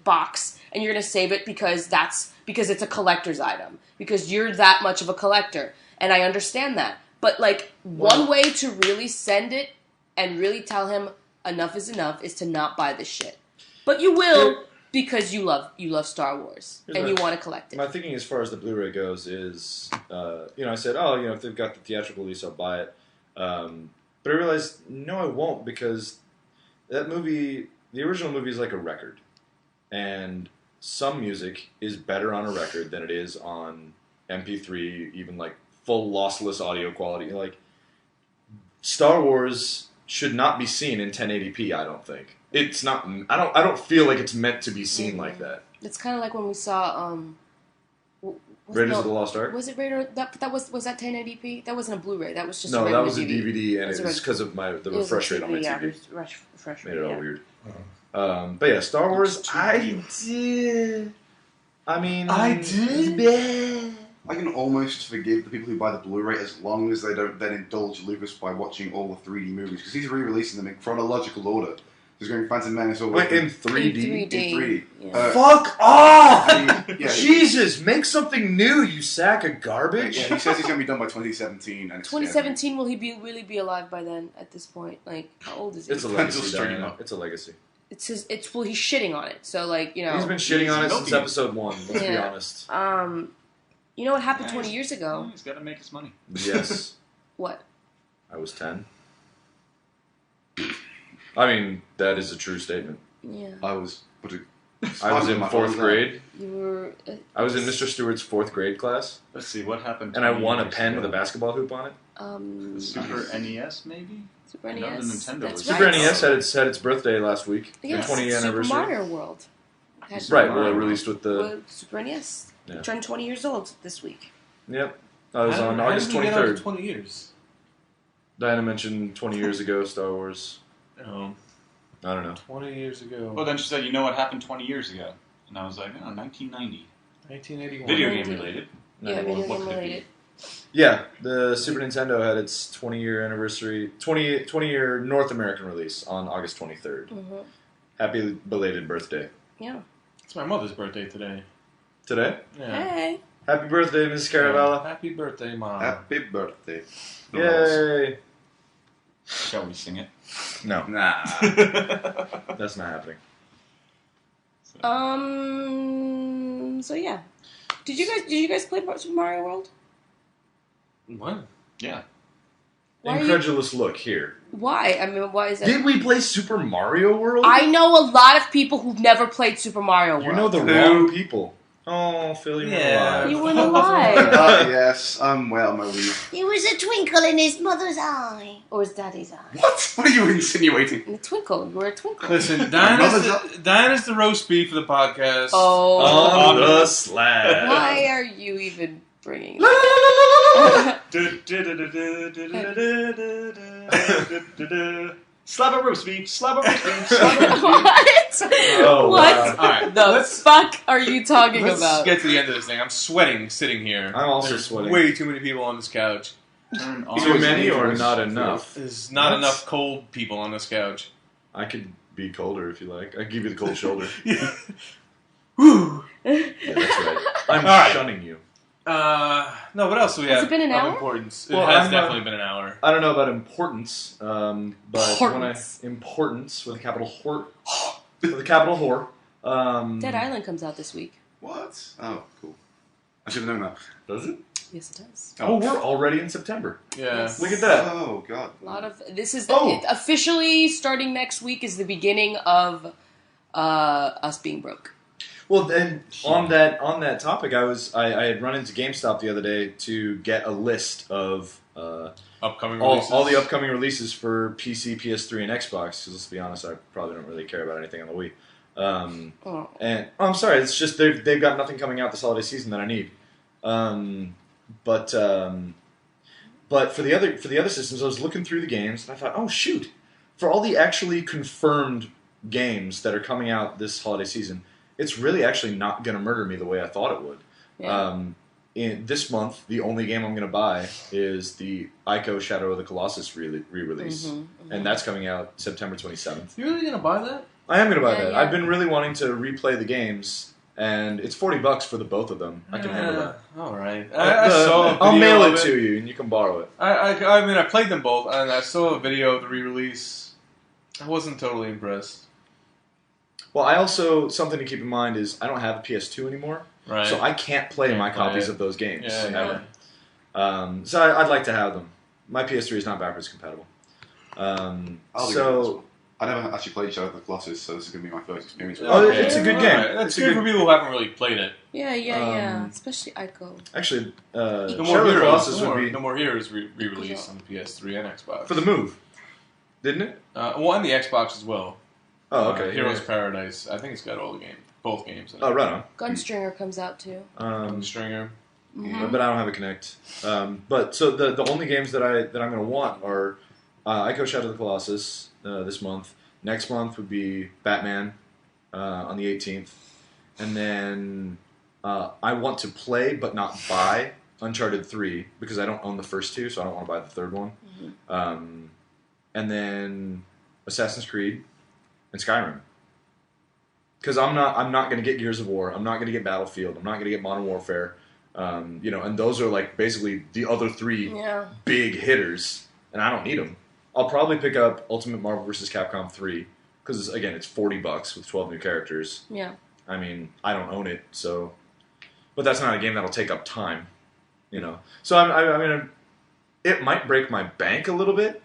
[SPEAKER 1] box, and you're gonna save it because it's a collector's item, because you're that much of a collector. And I understand that. But, one way to really send it and really tell him enough is enough is to not buy this shit. But you will, because you love Star Wars, and you want to collect it.
[SPEAKER 2] My thinking as far as the Blu-ray goes is, I said, if they've got the theatrical release, I'll buy it. But I realized, no, I won't, because that movie, the original movie, is like a record. And some music is better on a record than it is on MP3, even full lossless audio quality. Star Wars should not be seen in 1080p. I don't think it's not. I don't feel like it's meant to be seen like that.
[SPEAKER 1] It's kind of like when we saw
[SPEAKER 2] Raiders of the Lost Ark.
[SPEAKER 1] Was it Raider? That was that 1080p? That wasn't a Blu-ray. That was just
[SPEAKER 2] no,
[SPEAKER 1] a
[SPEAKER 2] that was a
[SPEAKER 1] DVD.
[SPEAKER 2] DVD, and it was because of the refresh rate on my TV.
[SPEAKER 1] Yeah, refresh rate.
[SPEAKER 2] Made it all weird. But yeah, Star Wars. I did.
[SPEAKER 5] I can almost forgive the people who buy the Blu-ray as long as they don't then indulge Lucas by watching all the 3D movies, because he's re-releasing them in chronological order. He's going Phantom Menace all
[SPEAKER 2] in 3D?
[SPEAKER 1] In 3D.
[SPEAKER 5] In 3D.
[SPEAKER 1] Yeah.
[SPEAKER 2] Fuck off!
[SPEAKER 5] Yeah,
[SPEAKER 2] Jesus, make something new, you sack of garbage.
[SPEAKER 5] Yeah, he says he's going to be done by 2017. And
[SPEAKER 1] 2017, will he really be alive by then? At this point, like, how old is he?
[SPEAKER 2] It's a legacy, Dianna. It's a legacy.
[SPEAKER 1] He's shitting on it. So like, you know,
[SPEAKER 2] he's been shitting on it since episode 1. Let's be honest.
[SPEAKER 1] You know what happened 20 years ago?
[SPEAKER 3] He's got to make his money.
[SPEAKER 2] Yes.
[SPEAKER 1] What?
[SPEAKER 2] I was 10. I mean, that is a true statement.
[SPEAKER 1] Yeah.
[SPEAKER 5] I was
[SPEAKER 2] in 4th grade.
[SPEAKER 1] You were.
[SPEAKER 2] I was in Mr. Stewart's 4th grade class.
[SPEAKER 3] Let's see, what happened?
[SPEAKER 2] And I won a pen with a basketball hoop on it.
[SPEAKER 3] The Super NES, maybe?
[SPEAKER 1] Super
[SPEAKER 3] No,
[SPEAKER 1] NES.
[SPEAKER 3] the Nintendo
[SPEAKER 1] That's
[SPEAKER 3] was
[SPEAKER 2] Super
[SPEAKER 1] right.
[SPEAKER 2] NES had its birthday last week.
[SPEAKER 1] Yes,
[SPEAKER 2] the 20th anniversary.
[SPEAKER 1] Super Mario World.
[SPEAKER 2] Right, well, it released with the...
[SPEAKER 1] Super NES.
[SPEAKER 2] Yeah.
[SPEAKER 1] It turned 20 years old this week.
[SPEAKER 2] Yep. That was on August 23rd.
[SPEAKER 4] 20 years.
[SPEAKER 2] Diana mentioned 20 years ago, Star Wars.
[SPEAKER 4] Oh.
[SPEAKER 2] I don't know.
[SPEAKER 4] 20 years ago.
[SPEAKER 3] Well, then she said, you know what happened 20 years ago? And I was like, 1990.
[SPEAKER 4] 1981.
[SPEAKER 3] Video game related.
[SPEAKER 1] Yeah, video
[SPEAKER 3] What
[SPEAKER 1] game
[SPEAKER 3] could it be?
[SPEAKER 1] related.
[SPEAKER 2] Yeah, the Super Nintendo had its 20-year anniversary, 20-year North American release on August 23rd.
[SPEAKER 1] Mm-hmm.
[SPEAKER 2] Happy belated birthday.
[SPEAKER 1] Yeah.
[SPEAKER 4] It's my mother's birthday today.
[SPEAKER 2] Today?
[SPEAKER 4] Yeah.
[SPEAKER 1] Hey.
[SPEAKER 2] Happy birthday, Mrs. Caravella.
[SPEAKER 4] Happy birthday, Mom.
[SPEAKER 5] Happy birthday.
[SPEAKER 2] Yay.
[SPEAKER 3] Shall we sing it?
[SPEAKER 2] No,
[SPEAKER 5] Nah.
[SPEAKER 2] that's not happening.
[SPEAKER 1] So yeah. Did you guys play Super Mario World?
[SPEAKER 4] What?
[SPEAKER 3] Yeah.
[SPEAKER 1] Why are
[SPEAKER 2] Incredulous look here.
[SPEAKER 1] Why? I mean, why is that?
[SPEAKER 2] Did we play Super Mario World?
[SPEAKER 1] I know a lot of people who've never played Super Mario World.
[SPEAKER 2] You know the wrong people. Oh, Phil, you weren't alive.
[SPEAKER 1] You weren't alive.
[SPEAKER 5] Yes, I'm well, my leave.
[SPEAKER 1] There was a twinkle in his mother's eye. Or his daddy's eye.
[SPEAKER 5] What? What are you insinuating?
[SPEAKER 1] And a twinkle. You were a twinkle.
[SPEAKER 4] Listen, Diana's the roast beef for the podcast.
[SPEAKER 1] Oh.
[SPEAKER 2] On the slab.
[SPEAKER 1] Why are you even bringing
[SPEAKER 2] La,
[SPEAKER 1] that?
[SPEAKER 2] la,
[SPEAKER 3] Slab a roast beef, slab a roast beef, slab a roast beef.
[SPEAKER 1] What?
[SPEAKER 2] Oh,
[SPEAKER 1] What
[SPEAKER 2] wow.
[SPEAKER 4] Alright,
[SPEAKER 1] the fuck are you talking
[SPEAKER 4] let's
[SPEAKER 1] about?
[SPEAKER 4] get to the end of this thing. I'm sweating sitting here.
[SPEAKER 2] I'm also
[SPEAKER 4] There's
[SPEAKER 2] sweating.
[SPEAKER 4] way too many people on this couch.
[SPEAKER 3] Turn on.
[SPEAKER 2] Too many or not enough?
[SPEAKER 4] There's not
[SPEAKER 2] What?
[SPEAKER 4] enough cold people on this couch.
[SPEAKER 2] I could be colder if you like. I can give you the cold shoulder.
[SPEAKER 4] Yeah. Woo!
[SPEAKER 2] Yeah, that's right. I'm
[SPEAKER 4] All right.
[SPEAKER 2] shunning you.
[SPEAKER 4] No, what else do we
[SPEAKER 1] Has
[SPEAKER 4] have
[SPEAKER 1] it been an
[SPEAKER 4] of
[SPEAKER 1] hour?
[SPEAKER 4] importance?
[SPEAKER 2] Well,
[SPEAKER 4] it has
[SPEAKER 2] I'm,
[SPEAKER 4] definitely been an hour.
[SPEAKER 2] I don't know about importance, but
[SPEAKER 1] Importance.
[SPEAKER 2] importance with a capital with a capital whore.
[SPEAKER 1] Dead Island comes out this week.
[SPEAKER 5] What? Oh, cool. I should have known that.
[SPEAKER 2] Does it?
[SPEAKER 1] Yes, it does.
[SPEAKER 2] Oh, we're already in September.
[SPEAKER 4] Yeah.
[SPEAKER 1] Yes.
[SPEAKER 2] Look at that.
[SPEAKER 5] Oh, God.
[SPEAKER 1] A lot of this is
[SPEAKER 2] Oh.
[SPEAKER 1] officially starting next week is the beginning of us being broke.
[SPEAKER 2] Well, then on that topic, I had run into GameStop the other day to get a list of
[SPEAKER 4] Upcoming releases.
[SPEAKER 2] all the upcoming releases for PC, PS3, and Xbox. Because let's be honest, I probably don't really care about anything on the Wii. And I'm sorry, it's just they've got nothing coming out this holiday season that I need. But for the other systems, I was looking through the games and I thought, oh shoot, for all the actually confirmed games that are coming out this holiday season, it's really actually not going to murder me the way I thought it would.
[SPEAKER 1] Yeah.
[SPEAKER 2] In this month, the only game I'm going to buy is the Ico Shadow of the Colossus re-release, and that's coming out September 27th.
[SPEAKER 4] You really gonna buy that?
[SPEAKER 2] I am going to buy
[SPEAKER 1] Yeah,
[SPEAKER 2] that.
[SPEAKER 1] yeah.
[SPEAKER 2] I've been really wanting to replay the games, and it's $40 for the both of them. I can handle that.
[SPEAKER 4] All right. I saw a video
[SPEAKER 2] I'll mail
[SPEAKER 4] of
[SPEAKER 2] it to you, and you can borrow it.
[SPEAKER 4] I mean, I played them both, and I saw a video of the re-release. I wasn't totally impressed.
[SPEAKER 2] Well, I also, something to keep in mind is I don't have a PS2 anymore,
[SPEAKER 4] Right.
[SPEAKER 2] so I can't play
[SPEAKER 4] Can't
[SPEAKER 2] my
[SPEAKER 4] play
[SPEAKER 2] copies
[SPEAKER 4] it.
[SPEAKER 2] of those games
[SPEAKER 4] Yeah.
[SPEAKER 2] ever. So I'd like to have them. My PS3 is not backwards compatible.
[SPEAKER 5] I'll do that as
[SPEAKER 2] So
[SPEAKER 5] well. I never actually played Shadow of the Colossus, so this is going to be my first experience with
[SPEAKER 2] Oh,
[SPEAKER 5] it.
[SPEAKER 2] it's a good
[SPEAKER 4] All
[SPEAKER 2] game.
[SPEAKER 4] right. That's
[SPEAKER 2] It's a
[SPEAKER 4] good
[SPEAKER 2] good-
[SPEAKER 4] for people who haven't really played it.
[SPEAKER 1] Yeah. Especially Ico.
[SPEAKER 2] actually,
[SPEAKER 4] No
[SPEAKER 2] Shadow
[SPEAKER 4] More
[SPEAKER 2] of the
[SPEAKER 4] Heroes.
[SPEAKER 2] Colossus would be
[SPEAKER 4] No More Heroes re-released on the PS3 and Xbox.
[SPEAKER 2] for the Move, didn't it?
[SPEAKER 4] Well, and the Xbox as well.
[SPEAKER 2] Oh, okay.
[SPEAKER 4] Heroes
[SPEAKER 2] yeah.
[SPEAKER 4] Paradise. I think it's got all the games, both games. In it.
[SPEAKER 2] Oh, right on.
[SPEAKER 1] Gunstringer comes out too.
[SPEAKER 4] Stringer.
[SPEAKER 2] but I don't have a Kinect. But so the only games that I'm going to want are Ico Shadow of the Colossus this month. Next month would be Batman on the 18th, and then I want to play but not buy Uncharted 3 because I don't own the first two, so I don't want to buy the third one. And then Assassin's Creed and Skyrim. Because I'm not going to get Gears of War. I'm not going to get Battlefield. I'm not going to get Modern Warfare. And those are like basically the other three big hitters, and I don't need them. I'll probably pick up Ultimate Marvel vs. Capcom 3 because again, it's $40 with 12 new characters.
[SPEAKER 1] Yeah.
[SPEAKER 2] I mean, I don't own it, so, but that's not a game that'll take up time, So I mean, it might break my bank a little bit,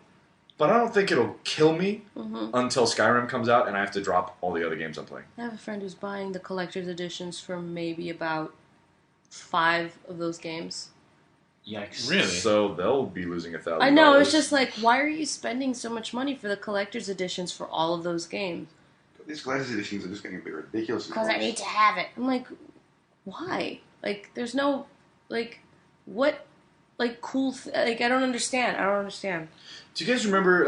[SPEAKER 2] but I don't think it'll kill me until Skyrim comes out and I have to drop all the other games I'm playing.
[SPEAKER 1] I have a friend who's buying the collector's editions for maybe about 5 of those games.
[SPEAKER 3] Yikes.
[SPEAKER 4] Really?
[SPEAKER 2] So they'll be losing $1,000.
[SPEAKER 1] I know, it's just like, why are you spending so much money for the collector's editions for all of those games?
[SPEAKER 5] These collector's editions are just getting a bit ridiculous.
[SPEAKER 1] Because I need to have it. I'm like, why? Like, there's no, like, what, like, cool, I don't understand.
[SPEAKER 2] Do you guys remember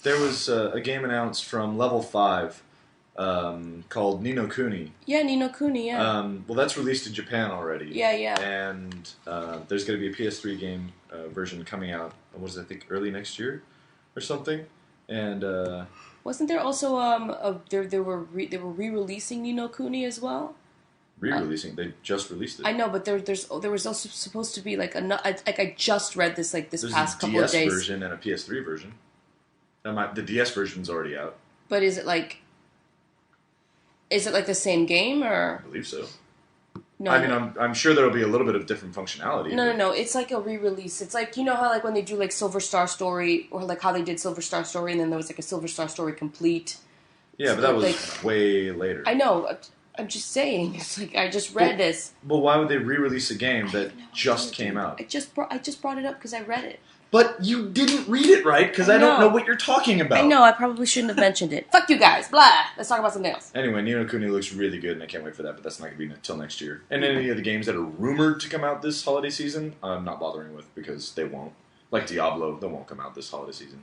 [SPEAKER 2] there was a game announced from Level 5 called Ni no Kuni?
[SPEAKER 1] Yeah, Ni no Kuni, yeah.
[SPEAKER 2] Well, that's released in Japan already.
[SPEAKER 1] Yeah.
[SPEAKER 2] And there's going to be a PS3 game version coming out, what is it, I think early next year or something. And
[SPEAKER 1] wasn't there also they were re-releasing Ni no Kuni as well?
[SPEAKER 2] Re-releasing? They just released it.
[SPEAKER 1] I know, but there was also supposed to be like I just read this
[SPEAKER 2] There's
[SPEAKER 1] past couple
[SPEAKER 2] DS
[SPEAKER 1] of days.
[SPEAKER 2] version and a PS3 version. The DS version's already out.
[SPEAKER 1] But is it like the same game or?
[SPEAKER 2] I believe so.
[SPEAKER 1] No,
[SPEAKER 2] I mean, I'm sure there'll be a little bit of different functionality.
[SPEAKER 1] No. It's like a re-release. It's like, how like when they do like Silver Star Story, or like how they did Silver Star Story, and then there was like a Silver Star Story Complete.
[SPEAKER 2] Yeah, but that was way later.
[SPEAKER 1] I know. I'm just saying. It's like I just read this.
[SPEAKER 2] But why would they re-release a game that just came out?
[SPEAKER 1] I just brought it up because I read it.
[SPEAKER 2] But you didn't read it right because I don't know what you're talking about.
[SPEAKER 1] I know. I probably shouldn't have mentioned it. Fuck you guys. Blah. Let's talk about something else.
[SPEAKER 2] Anyway, Ni no Kuni looks really good, and I can't wait for that. But that's not going to be until next year. And any of the games that are rumored to come out this holiday season, I'm not bothering with because they won't. Like Diablo, they won't come out this holiday season.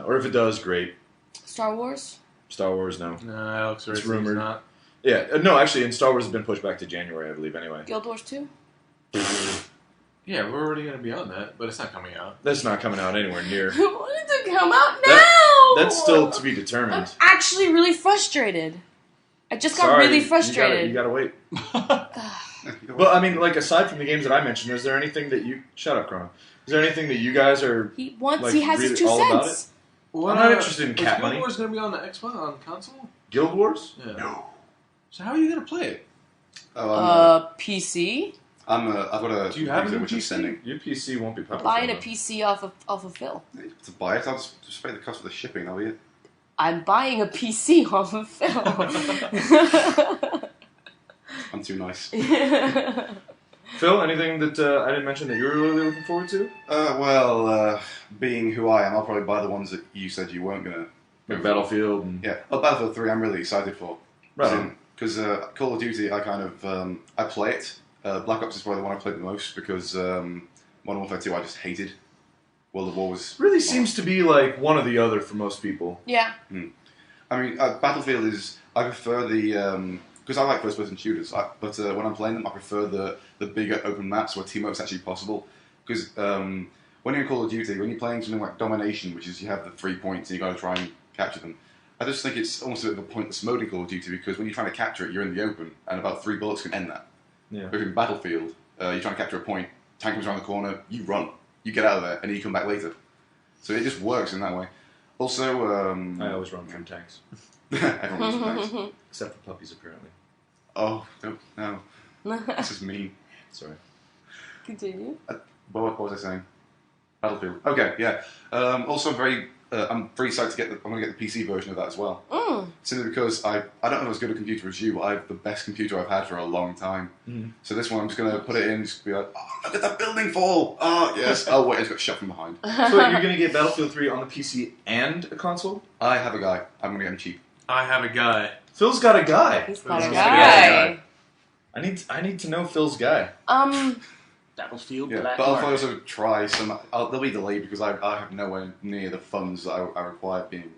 [SPEAKER 2] Or if it does, great.
[SPEAKER 1] Star Wars?
[SPEAKER 2] Star Wars, no.
[SPEAKER 4] No, Alex
[SPEAKER 2] It's
[SPEAKER 4] Racing
[SPEAKER 2] rumored.
[SPEAKER 4] is not.
[SPEAKER 2] Yeah, no, actually, and Star Wars has been pushed back to January, I believe. Anyway,
[SPEAKER 1] Guild Wars 2?
[SPEAKER 4] Yeah, we're already going to be on that, but it's not coming out.
[SPEAKER 2] that's not coming out anywhere near.
[SPEAKER 1] When did it come out now?
[SPEAKER 2] That's still to be
[SPEAKER 1] I'm
[SPEAKER 2] determined.
[SPEAKER 1] actually really frustrated. I just got really frustrated.
[SPEAKER 2] You gotta wait. Well, I mean, like, aside from the games that I mentioned, is there anything that you... Shut up, Chrono. Is there anything that you guys are...
[SPEAKER 1] He wants.
[SPEAKER 2] Like,
[SPEAKER 1] he has
[SPEAKER 2] really
[SPEAKER 1] his 2
[SPEAKER 2] all about
[SPEAKER 1] cents.
[SPEAKER 4] Well,
[SPEAKER 2] I'm not interested in cat
[SPEAKER 4] Guild
[SPEAKER 2] money.
[SPEAKER 4] Wars going to be on the Xbox on console?
[SPEAKER 2] Guild Wars?
[SPEAKER 4] Yeah.
[SPEAKER 5] No.
[SPEAKER 4] So how are you going to play it?
[SPEAKER 1] PC.
[SPEAKER 5] I've got a
[SPEAKER 4] Do you have a
[SPEAKER 5] computer
[SPEAKER 4] new
[SPEAKER 5] which I'm
[SPEAKER 4] PC?
[SPEAKER 5] sending.
[SPEAKER 2] Your PC won't be powerful.
[SPEAKER 1] Buying a
[SPEAKER 2] enough.
[SPEAKER 1] PC off of Phil.
[SPEAKER 5] To buy it, I'll just pay the cost of the shipping, that'll be it.
[SPEAKER 1] I'm buying a PC off of Phil.
[SPEAKER 5] I'm too nice.
[SPEAKER 2] Phil, anything that I didn't mention that you were really looking forward to?
[SPEAKER 5] Being who I am, I'll probably buy the ones that you said you weren't going to.
[SPEAKER 2] Like Battlefield and...
[SPEAKER 5] Yeah. Battlefield 3 I'm really excited for.
[SPEAKER 2] Right.
[SPEAKER 5] Because Call of Duty, I kind of... I play it. Black Ops is probably the one I played the most because Modern Warfare 2 I just hated. World of War was...
[SPEAKER 2] Really seems to be like one or the other for most people.
[SPEAKER 1] Yeah.
[SPEAKER 5] I mean, Battlefield is... I prefer the... Because I like first-person shooters, but when I'm playing them, I prefer the bigger open maps where teamwork's actually possible. Because when you're in Call of Duty, when you're playing something like Domination, which is you have the 3 points and you got to try and capture them, I just think it's almost a bit of a pointless mode in Call of Duty because when you're trying to capture it, you're in the open, and about 3 bullets can end that.
[SPEAKER 2] Yeah.
[SPEAKER 5] But in Battlefield, you're trying to capture a point, tank comes around the corner, you run, you get out of there, and then you come back later. So it just works in that way. Also,
[SPEAKER 2] I always run from tanks.
[SPEAKER 5] everyone runs from tanks.
[SPEAKER 2] Except for puppies, apparently.
[SPEAKER 5] Oh, no. This is mean.
[SPEAKER 2] Sorry.
[SPEAKER 1] Continue.
[SPEAKER 5] What was I saying? Battlefield. Okay, yeah. Also, I'm very excited to get I'm going to get the PC version of that as well. Simply because I don't have as good a computer as you, but I have the best computer I've had for a long time. So this one, I'm just going to put it in, just be like, oh, look at that building fall! Oh, yes. Oh, wait, it's got shot from behind.
[SPEAKER 2] So you're going to get Battlefield 3 on the PC and a console?
[SPEAKER 5] I have a guy. I'm going to get him cheap.
[SPEAKER 4] I have a guy.
[SPEAKER 2] Phil's got a guy.
[SPEAKER 1] He's got a
[SPEAKER 2] Phil's
[SPEAKER 1] guy.
[SPEAKER 2] I I need to know Phil's guy.
[SPEAKER 3] Battlefield
[SPEAKER 5] Yeah,
[SPEAKER 3] Black
[SPEAKER 5] but I'll
[SPEAKER 3] Mark.
[SPEAKER 5] also try some. They'll be delayed because I have nowhere near the funds that I require being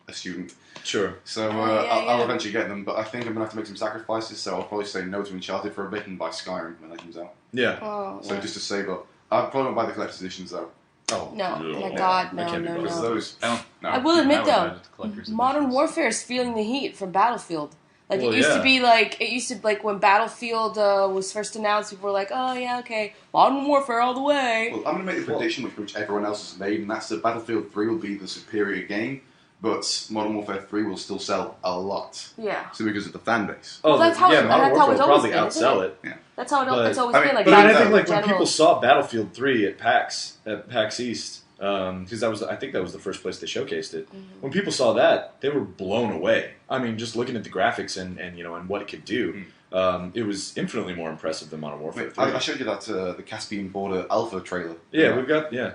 [SPEAKER 5] a student.
[SPEAKER 2] Sure.
[SPEAKER 5] So I'll eventually get them, but I think I'm gonna have to make some sacrifices. So I'll probably say no to Uncharted for a bit and buy Skyrim when that comes out.
[SPEAKER 2] Yeah.
[SPEAKER 1] Oh,
[SPEAKER 5] So just to save up, I probably won't buy the collector's editions though.
[SPEAKER 2] Oh.
[SPEAKER 1] no, my God, no,
[SPEAKER 2] can't be
[SPEAKER 1] no,
[SPEAKER 2] bothered.
[SPEAKER 5] Because
[SPEAKER 1] no.
[SPEAKER 5] those. No.
[SPEAKER 1] I will admit
[SPEAKER 3] I would buy
[SPEAKER 1] though,
[SPEAKER 3] the collector's
[SPEAKER 1] Modern
[SPEAKER 3] editions.
[SPEAKER 1] Warfare is feeling the heat from Battlefield. Like
[SPEAKER 2] Well,
[SPEAKER 1] it used
[SPEAKER 2] yeah.
[SPEAKER 1] to be like when Battlefield was first announced, people were like, oh yeah, okay, Modern Warfare all the way.
[SPEAKER 5] Well, I'm going to make the prediction which everyone else has made, and that's that Battlefield 3 will be the superior game, but Modern Warfare 3 will still sell a lot.
[SPEAKER 1] Yeah,
[SPEAKER 5] So because of the fan base.
[SPEAKER 2] Oh,
[SPEAKER 1] Well, that's how
[SPEAKER 2] yeah,
[SPEAKER 1] it-
[SPEAKER 2] Modern
[SPEAKER 1] that's how
[SPEAKER 2] Warfare
[SPEAKER 1] it's
[SPEAKER 2] will
[SPEAKER 1] always
[SPEAKER 2] probably
[SPEAKER 1] been, isn't
[SPEAKER 2] outsell
[SPEAKER 1] it?
[SPEAKER 2] it.
[SPEAKER 1] that's how
[SPEAKER 2] But-
[SPEAKER 1] it's always
[SPEAKER 5] I mean,
[SPEAKER 1] been. Like
[SPEAKER 2] But I mean, I
[SPEAKER 1] Battlefield
[SPEAKER 2] think like
[SPEAKER 1] in
[SPEAKER 2] when
[SPEAKER 1] general.
[SPEAKER 2] people saw Battlefield 3 at PAX East, because I think that was the first place they showcased it.
[SPEAKER 1] Mm-hmm.
[SPEAKER 2] When people saw that, they were blown away. I mean, just looking at the graphics and what it could do, it was infinitely more impressive than Modern Warfare 3.
[SPEAKER 5] I showed you that the Caspian Border alpha trailer.
[SPEAKER 2] Yeah, we've got
[SPEAKER 5] Yeah,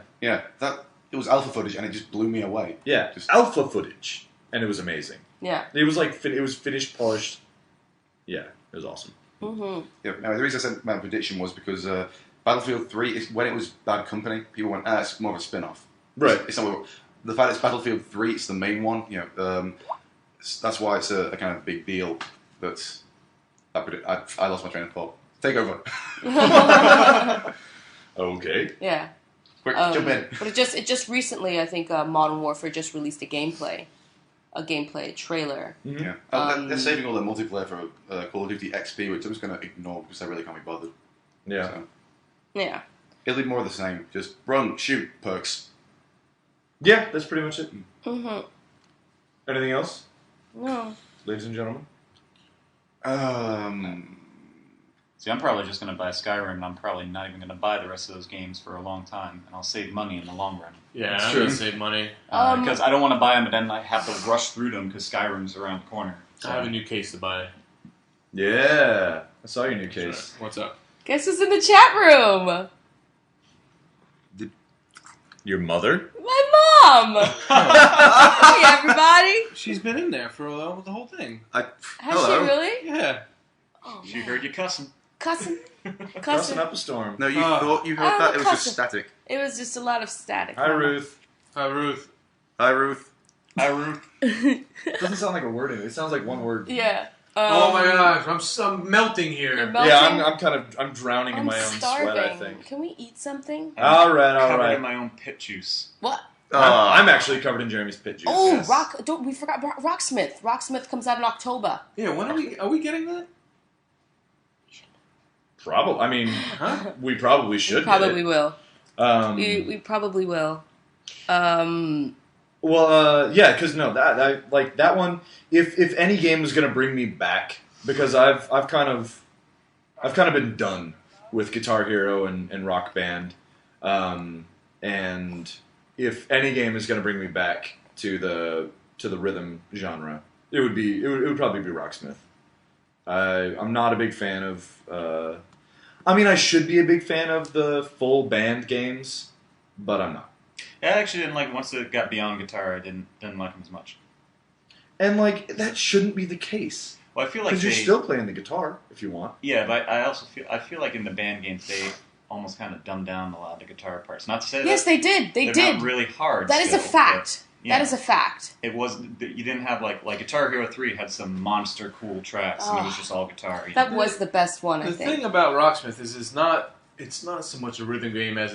[SPEAKER 5] that it was alpha footage and it just blew me away. Just-
[SPEAKER 2] alpha footage, and it was amazing.
[SPEAKER 1] Yeah.
[SPEAKER 2] It was like it was finished, polished. Yeah, it was awesome.
[SPEAKER 1] Mm-hmm.
[SPEAKER 5] Yeah, no, the reason I said my prediction was because Battlefield 3, when it was Bad Company, people went, it's more of a spin-off.
[SPEAKER 2] Right.
[SPEAKER 5] It's not the fact it's Battlefield 3, it's the main one. That's why it's a kind of big deal. But I lost my train of thought. Take over.
[SPEAKER 2] Okay.
[SPEAKER 1] Yeah.
[SPEAKER 5] Quick, jump in.
[SPEAKER 1] But it just recently, I think Modern Warfare just released a gameplay trailer.
[SPEAKER 5] Yeah, they're saving all their multiplayer for Call of Duty XP, which I'm just going to ignore because I really can't be bothered.
[SPEAKER 2] Yeah.
[SPEAKER 5] So,
[SPEAKER 1] Yeah.
[SPEAKER 5] it'll be more of the same. Just run, shoot, perks.
[SPEAKER 2] Yeah, that's pretty much it.
[SPEAKER 1] Mm-hmm.
[SPEAKER 2] Anything else,
[SPEAKER 1] No.
[SPEAKER 2] ladies and gentlemen?
[SPEAKER 3] See, I'm probably just going to buy Skyrim, and I'm probably not even going to buy the rest of those games for a long time, and I'll save money in the long run.
[SPEAKER 4] Yeah,
[SPEAKER 2] That's
[SPEAKER 4] I'm
[SPEAKER 2] true.
[SPEAKER 4] going to save money.
[SPEAKER 3] Because I don't want to buy them and then I have to rush through them because Skyrim's around the corner. So
[SPEAKER 4] I have a new case to buy.
[SPEAKER 2] Yeah, I saw your new case.
[SPEAKER 4] What's up?
[SPEAKER 1] Guess who's in the chat room?
[SPEAKER 2] Your mother?
[SPEAKER 1] My mom. Hey, everybody.
[SPEAKER 4] She's been in there for the whole thing.
[SPEAKER 1] Has
[SPEAKER 5] Hello.
[SPEAKER 1] she really?
[SPEAKER 4] Yeah.
[SPEAKER 1] Oh,
[SPEAKER 3] She
[SPEAKER 1] man.
[SPEAKER 3] heard you cussing.
[SPEAKER 1] Cussing.
[SPEAKER 2] Crossing up a storm.
[SPEAKER 5] No, you
[SPEAKER 4] Oh.
[SPEAKER 5] thought you heard
[SPEAKER 1] Oh,
[SPEAKER 5] that? It was
[SPEAKER 1] cussing.
[SPEAKER 5] just static.
[SPEAKER 1] It was just a lot of static.
[SPEAKER 2] Hi, Ruth.
[SPEAKER 4] Hi, Ruth.
[SPEAKER 5] Hi, Ruth.
[SPEAKER 3] Hi, Ruth.
[SPEAKER 2] It doesn't sound like a word. It sounds like one word.
[SPEAKER 1] Yeah.
[SPEAKER 4] Oh my gosh, I'm melting here.
[SPEAKER 1] You're melting?
[SPEAKER 2] Yeah, I'm drowning in
[SPEAKER 1] I'm
[SPEAKER 2] my own
[SPEAKER 1] starving.
[SPEAKER 2] sweat, I think.
[SPEAKER 1] Can we eat something?
[SPEAKER 2] All right.
[SPEAKER 3] Covered in my own pit juice.
[SPEAKER 1] What?
[SPEAKER 2] I'm actually covered in Jeremy's pit juice.
[SPEAKER 1] Oh,
[SPEAKER 2] yes.
[SPEAKER 1] we forgot Rocksmith. Rocksmith comes out in October.
[SPEAKER 4] Yeah, when are we getting that?
[SPEAKER 2] Probably. I mean,
[SPEAKER 4] Huh?
[SPEAKER 2] we probably should.
[SPEAKER 1] We probably
[SPEAKER 2] get
[SPEAKER 1] will.
[SPEAKER 2] it.
[SPEAKER 1] We probably will.
[SPEAKER 2] Well, yeah, because no, that like that one. If any game was gonna bring me back, because I've kind of been done with Guitar Hero and Rock Band, and if any game is gonna bring me back to the rhythm genre, it would probably be Rocksmith. I'm not a big fan of. I mean, I should be a big fan of the full band games, but I'm not.
[SPEAKER 3] I actually didn't like once it got beyond guitar. I didn't like them as much.
[SPEAKER 2] And like that shouldn't be the case.
[SPEAKER 3] Well, I feel like
[SPEAKER 2] Because you're still playing the guitar if you want.
[SPEAKER 3] Yeah, but I feel like in the band games they almost kind of dumbed down a lot of the guitar parts. Not to say
[SPEAKER 1] Yes,
[SPEAKER 3] that
[SPEAKER 1] they did. They
[SPEAKER 3] they're
[SPEAKER 1] did.
[SPEAKER 3] not really hard.
[SPEAKER 1] That is a
[SPEAKER 3] still,
[SPEAKER 1] fact.
[SPEAKER 3] but, yeah.
[SPEAKER 1] That is a fact.
[SPEAKER 3] It was you didn't have like Guitar Hero 3 had some monster cool tracks and it was
[SPEAKER 1] Oh.
[SPEAKER 3] just all guitar. You
[SPEAKER 1] That
[SPEAKER 3] know?
[SPEAKER 1] was the best one, I
[SPEAKER 4] The
[SPEAKER 1] think.
[SPEAKER 4] thing about Rocksmith is it's not so much a rhythm game as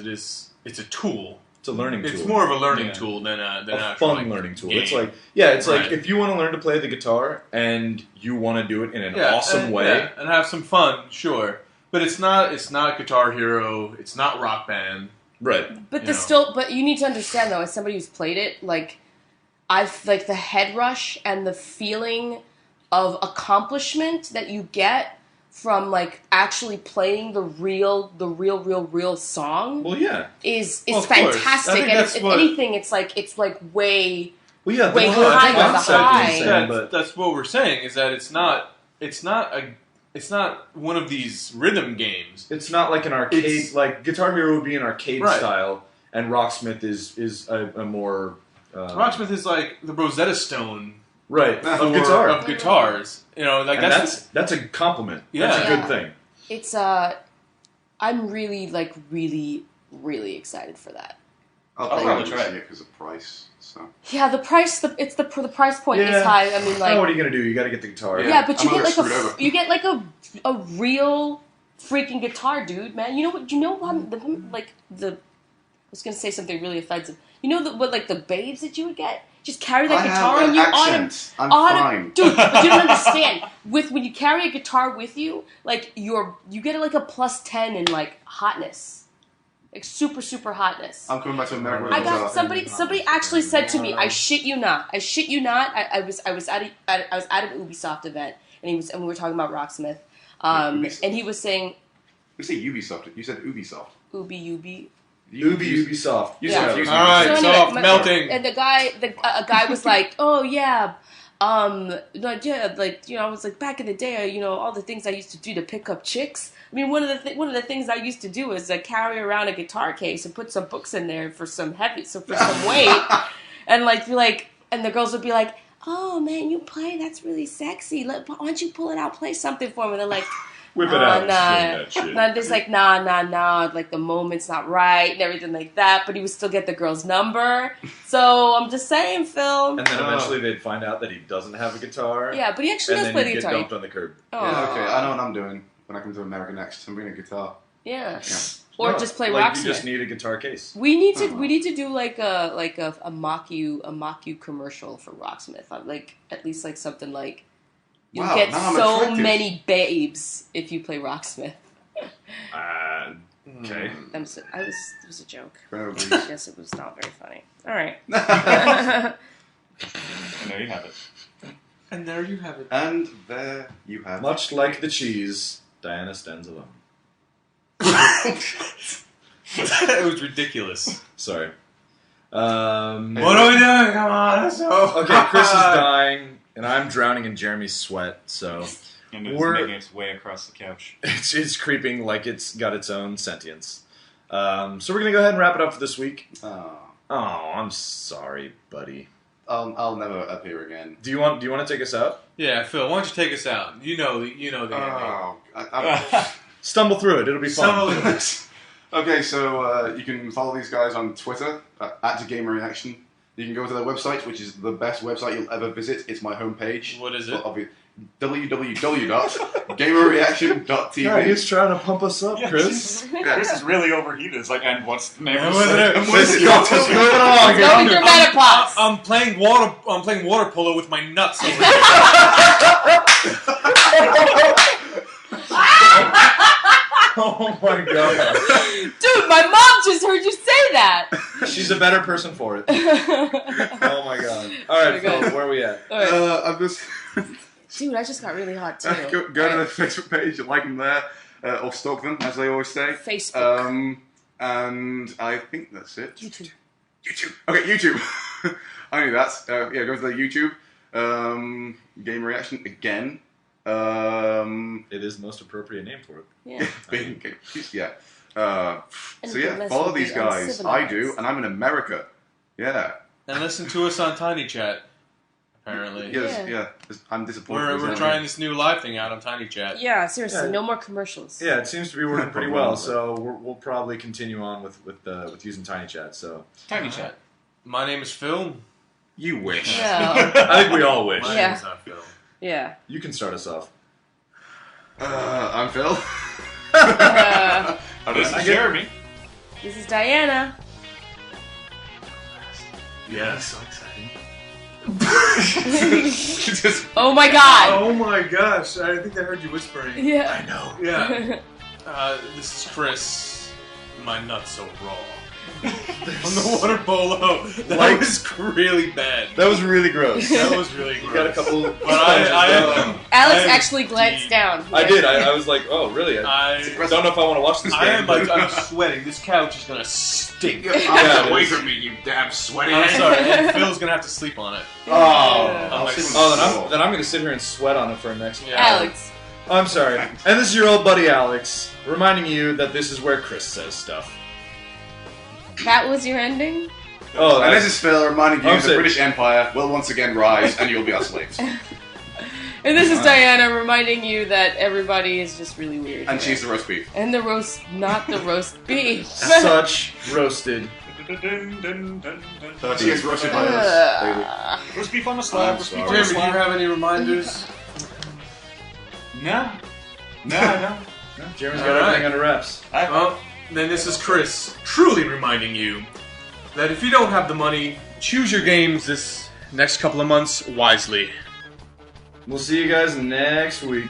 [SPEAKER 4] it's a tool.
[SPEAKER 2] It's a learning tool.
[SPEAKER 4] It's more of a learning
[SPEAKER 3] Yeah.
[SPEAKER 4] tool than a
[SPEAKER 2] fun
[SPEAKER 4] like,
[SPEAKER 2] learning tool.
[SPEAKER 4] game.
[SPEAKER 2] It's like it's like
[SPEAKER 4] Right.
[SPEAKER 2] if you want to learn to play the guitar and you want to do it in an awesome
[SPEAKER 4] and,
[SPEAKER 2] way.
[SPEAKER 4] yeah, and have some fun, sure. But it's not Guitar Hero. It's not Rock Band.
[SPEAKER 2] Right.
[SPEAKER 1] But
[SPEAKER 4] You
[SPEAKER 1] but you need to understand though, as somebody who's played it, like I've like the head rush and the feeling of accomplishment that you get from like actually playing the real song
[SPEAKER 2] Well, yeah.
[SPEAKER 1] is
[SPEAKER 4] Well, of course. I
[SPEAKER 1] fantastic.
[SPEAKER 4] think
[SPEAKER 1] And
[SPEAKER 4] that's
[SPEAKER 1] if
[SPEAKER 4] what-
[SPEAKER 1] anything, it's like way.
[SPEAKER 2] Well, yeah.
[SPEAKER 1] Way
[SPEAKER 2] the
[SPEAKER 1] higher, the
[SPEAKER 2] concept
[SPEAKER 1] high.
[SPEAKER 2] is insane, but
[SPEAKER 4] That's what we're saying is that it's not one of these rhythm games.
[SPEAKER 2] it's not like an arcade.
[SPEAKER 4] It's-
[SPEAKER 2] Like Guitar Hero would be an arcade
[SPEAKER 4] Right.
[SPEAKER 2] style, and Rocksmith is a more
[SPEAKER 4] Rocksmith is like the Rosetta Stone
[SPEAKER 2] Right. Of guitar.
[SPEAKER 4] Of guitars. You know, like
[SPEAKER 2] and that's a compliment.
[SPEAKER 4] Yeah.
[SPEAKER 2] That's a good thing.
[SPEAKER 1] It's I'm really really excited for that.
[SPEAKER 5] I'll
[SPEAKER 3] probably
[SPEAKER 5] probably
[SPEAKER 3] try
[SPEAKER 5] try it because of price. So
[SPEAKER 1] Yeah, the price the price point is high. I mean, like,
[SPEAKER 2] what are you gonna do? You got to get the guitar.
[SPEAKER 1] yeah, but
[SPEAKER 5] I'm gonna get screwed over.
[SPEAKER 1] you get like a real freaking guitar, dude, man. You know what? You know what? I was gonna say something really offensive. You know the babes that you would get? Just carry that
[SPEAKER 5] I
[SPEAKER 1] guitar
[SPEAKER 5] have
[SPEAKER 1] on
[SPEAKER 5] an
[SPEAKER 1] you
[SPEAKER 5] accent. I'm fine.
[SPEAKER 1] dude. But you don't understand. When you carry a guitar with you, like you get like a plus 10 in like hotness, like super hotness.
[SPEAKER 5] I'm coming back to America. with
[SPEAKER 1] I
[SPEAKER 5] a
[SPEAKER 1] got
[SPEAKER 5] guitar.
[SPEAKER 1] somebody actually said to me, I shit you not. I was at an Ubisoft event and we were talking about Rocksmith,
[SPEAKER 5] Ubisoft.
[SPEAKER 1] and he was saying
[SPEAKER 5] You say Ubisoft. You said Ubisoft.
[SPEAKER 1] Ubi.
[SPEAKER 2] Ubisoft.
[SPEAKER 5] You
[SPEAKER 1] Yeah.
[SPEAKER 5] said Ubisoft.
[SPEAKER 4] All right,
[SPEAKER 1] So
[SPEAKER 4] it's
[SPEAKER 1] anyway,
[SPEAKER 4] off, melting.
[SPEAKER 1] And a guy was like, "Oh yeah, like, you know, I was like, back in the day, you know, all the things I used to do to pick up chicks. I mean, one of the things I used to do is carry around a guitar case and put some books in there for some weight, and and the girls would be like, "Oh man, you play? That's really sexy. Why don't you pull it out, play something for me?" And they're like,
[SPEAKER 2] Whip it out.
[SPEAKER 1] Nah.
[SPEAKER 2] And shit.
[SPEAKER 1] And I'm just like, nah, like the moment's not right and everything like that, but he would still get the girl's number. So I'm just saying, Phil.
[SPEAKER 2] And then eventually they'd find out that he doesn't have a guitar.
[SPEAKER 1] Yeah, but he actually does
[SPEAKER 2] and
[SPEAKER 1] play
[SPEAKER 2] then
[SPEAKER 1] the
[SPEAKER 2] he'd get
[SPEAKER 1] guitar.
[SPEAKER 2] dumped on the curb.
[SPEAKER 1] Oh.
[SPEAKER 5] Yeah, okay, I know what I'm doing when I come to America next. I'm bringing a guitar.
[SPEAKER 1] Yeah.
[SPEAKER 5] Yeah.
[SPEAKER 1] Or
[SPEAKER 2] No,
[SPEAKER 1] just play
[SPEAKER 2] like,
[SPEAKER 1] Rocksmith.
[SPEAKER 2] You just need a guitar case.
[SPEAKER 1] We need to do like a mock you commercial for Rocksmith. Like at least like something like you'll
[SPEAKER 5] Wow,
[SPEAKER 1] get
[SPEAKER 5] now I'm
[SPEAKER 1] so
[SPEAKER 5] attracted.
[SPEAKER 1] many babes if you play Rocksmith.
[SPEAKER 2] Okay.
[SPEAKER 1] It was a joke.
[SPEAKER 5] Probably.
[SPEAKER 1] Yes, it was not very funny. All right.
[SPEAKER 3] And there you have it.
[SPEAKER 4] And there you have it.
[SPEAKER 5] And there you have
[SPEAKER 2] Much like the cheese, Diana stands alone.
[SPEAKER 4] It was ridiculous.
[SPEAKER 2] Sorry.
[SPEAKER 4] What are we doing? Come on, let's go.
[SPEAKER 2] Okay, Chris is dying, and I'm drowning in Jeremy's sweat, so
[SPEAKER 3] And it's
[SPEAKER 2] We're-
[SPEAKER 3] making its way across the couch.
[SPEAKER 2] it's creeping like it's got its own sentience. So we're going to go ahead and wrap it up for this week.
[SPEAKER 5] Oh,
[SPEAKER 2] Oh, I'm sorry, buddy.
[SPEAKER 5] I'll never appear again.
[SPEAKER 2] Do you want to take us out?
[SPEAKER 4] Yeah, Phil, why don't you take us out? You know the ending.
[SPEAKER 5] Oh, I
[SPEAKER 2] Stumble through it. It'll be fun.
[SPEAKER 5] Okay, so you can follow these guys on Twitter at Gamer Reaction. You can go to their website, which is the best website you'll ever visit. It's my homepage.
[SPEAKER 4] What is it?
[SPEAKER 5] www.gamerreaction.tv.
[SPEAKER 2] Yeah, he's trying to pump us up, Chris.
[SPEAKER 3] Chris is really overheated. It's like, and what's the name of
[SPEAKER 4] What's
[SPEAKER 3] the
[SPEAKER 4] it?
[SPEAKER 5] What is it?
[SPEAKER 2] What's going on?
[SPEAKER 1] Go with your menopause.
[SPEAKER 4] I'm playing water polo with my nuts over here.
[SPEAKER 2] Oh my god.
[SPEAKER 1] Dude, my mom just heard you say that.
[SPEAKER 2] She's a better person for it. Oh my god. Alright, Phil, where are we at?
[SPEAKER 1] All right.
[SPEAKER 5] I'm just
[SPEAKER 1] Dude, I just got really hot too.
[SPEAKER 5] go to their Facebook page and like them there, or stalk them, as they always say.
[SPEAKER 1] Facebook.
[SPEAKER 5] And I think that's it.
[SPEAKER 1] YouTube.
[SPEAKER 5] Okay, YouTube. I knew that. Yeah, go to the YouTube. Game Reaction again.
[SPEAKER 2] It is the most appropriate name for it.
[SPEAKER 1] Yeah.
[SPEAKER 5] Yeah.
[SPEAKER 1] And
[SPEAKER 5] So yeah,
[SPEAKER 1] unless
[SPEAKER 5] follow
[SPEAKER 1] we
[SPEAKER 5] these
[SPEAKER 1] be
[SPEAKER 5] guys. I do,
[SPEAKER 1] uncivilized.
[SPEAKER 5] and I'm in America. Yeah.
[SPEAKER 4] And listen to us on Tiny Chat, apparently.
[SPEAKER 5] Yes,
[SPEAKER 1] Yeah.
[SPEAKER 5] yeah. I'm disappointed.
[SPEAKER 4] We're
[SPEAKER 5] It's not
[SPEAKER 4] trying
[SPEAKER 5] here.
[SPEAKER 4] this new live thing out on Tiny Chat.
[SPEAKER 1] Yeah, seriously,
[SPEAKER 2] Yeah.
[SPEAKER 1] no more commercials.
[SPEAKER 2] Yeah, it seems to be working pretty well, so we'll probably continue on with using Tiny Chat. So
[SPEAKER 3] Tiny Chat.
[SPEAKER 4] My name is Phil.
[SPEAKER 2] you wish.
[SPEAKER 1] Yeah.
[SPEAKER 2] I think we all wish.
[SPEAKER 4] My
[SPEAKER 1] Yeah.
[SPEAKER 4] name is not Phil.
[SPEAKER 1] Yeah.
[SPEAKER 2] You can start us off.
[SPEAKER 5] I'm Phil.
[SPEAKER 3] This is Jeremy.
[SPEAKER 1] This is Diana.
[SPEAKER 4] Yeah, so exciting.
[SPEAKER 5] Just
[SPEAKER 1] Oh my god.
[SPEAKER 4] Oh my gosh, I think I heard you whispering.
[SPEAKER 1] Yeah.
[SPEAKER 2] I know.
[SPEAKER 4] Yeah. This is Chris. My nuts so raw. On the water polo. That was really bad.
[SPEAKER 2] That was really gross.
[SPEAKER 4] That was really
[SPEAKER 2] You got a
[SPEAKER 4] gross.
[SPEAKER 2] couple.
[SPEAKER 4] But I
[SPEAKER 1] Alex
[SPEAKER 4] am
[SPEAKER 1] actually glanced
[SPEAKER 4] deep.
[SPEAKER 1] down.
[SPEAKER 2] I did. I was like, oh, really? I don't know if I want to watch this game.
[SPEAKER 4] I am like, I'm sweating. This couch is gonna stink.
[SPEAKER 2] Yeah,
[SPEAKER 5] away
[SPEAKER 2] it is.
[SPEAKER 5] from me, you damn sweaty.
[SPEAKER 4] I'm sorry, and Phil's gonna have to sleep on it.
[SPEAKER 5] Oh,
[SPEAKER 4] I'll
[SPEAKER 5] sit
[SPEAKER 4] sit
[SPEAKER 5] on the
[SPEAKER 2] Oh,
[SPEAKER 5] floor.
[SPEAKER 2] then I'm going to sit here and sweat on it for a next.
[SPEAKER 4] Yeah.
[SPEAKER 1] Alex.
[SPEAKER 2] Oh, I'm sorry. And this is your old buddy Alex, reminding you that this is where Chris says stuff.
[SPEAKER 1] That was your ending?
[SPEAKER 2] Oh,
[SPEAKER 5] And this is Phil reminding you
[SPEAKER 2] I'm
[SPEAKER 5] the
[SPEAKER 2] saying-
[SPEAKER 5] British Empire will once again rise, and you'll be our slaves.
[SPEAKER 1] And this is Diana reminding you that everybody is just really weird.
[SPEAKER 5] And
[SPEAKER 1] here.
[SPEAKER 5] she's the roast beef.
[SPEAKER 1] And the roast, not the roast beef.
[SPEAKER 2] Such roasted.
[SPEAKER 5] So she gets roasted by us daily.
[SPEAKER 3] Roast beef on the slab.
[SPEAKER 5] I'm
[SPEAKER 3] Roast beef
[SPEAKER 5] sorry.
[SPEAKER 3] on the
[SPEAKER 4] Jim, do you
[SPEAKER 3] slab.
[SPEAKER 4] have any reminders?
[SPEAKER 3] No. No.
[SPEAKER 2] Jeremy's got
[SPEAKER 4] All right.
[SPEAKER 2] everything under wraps.
[SPEAKER 4] Well, then this is Chris, truly reminding you that if you don't have the money, choose your games this next couple of months wisely.
[SPEAKER 2] We'll see you guys next week.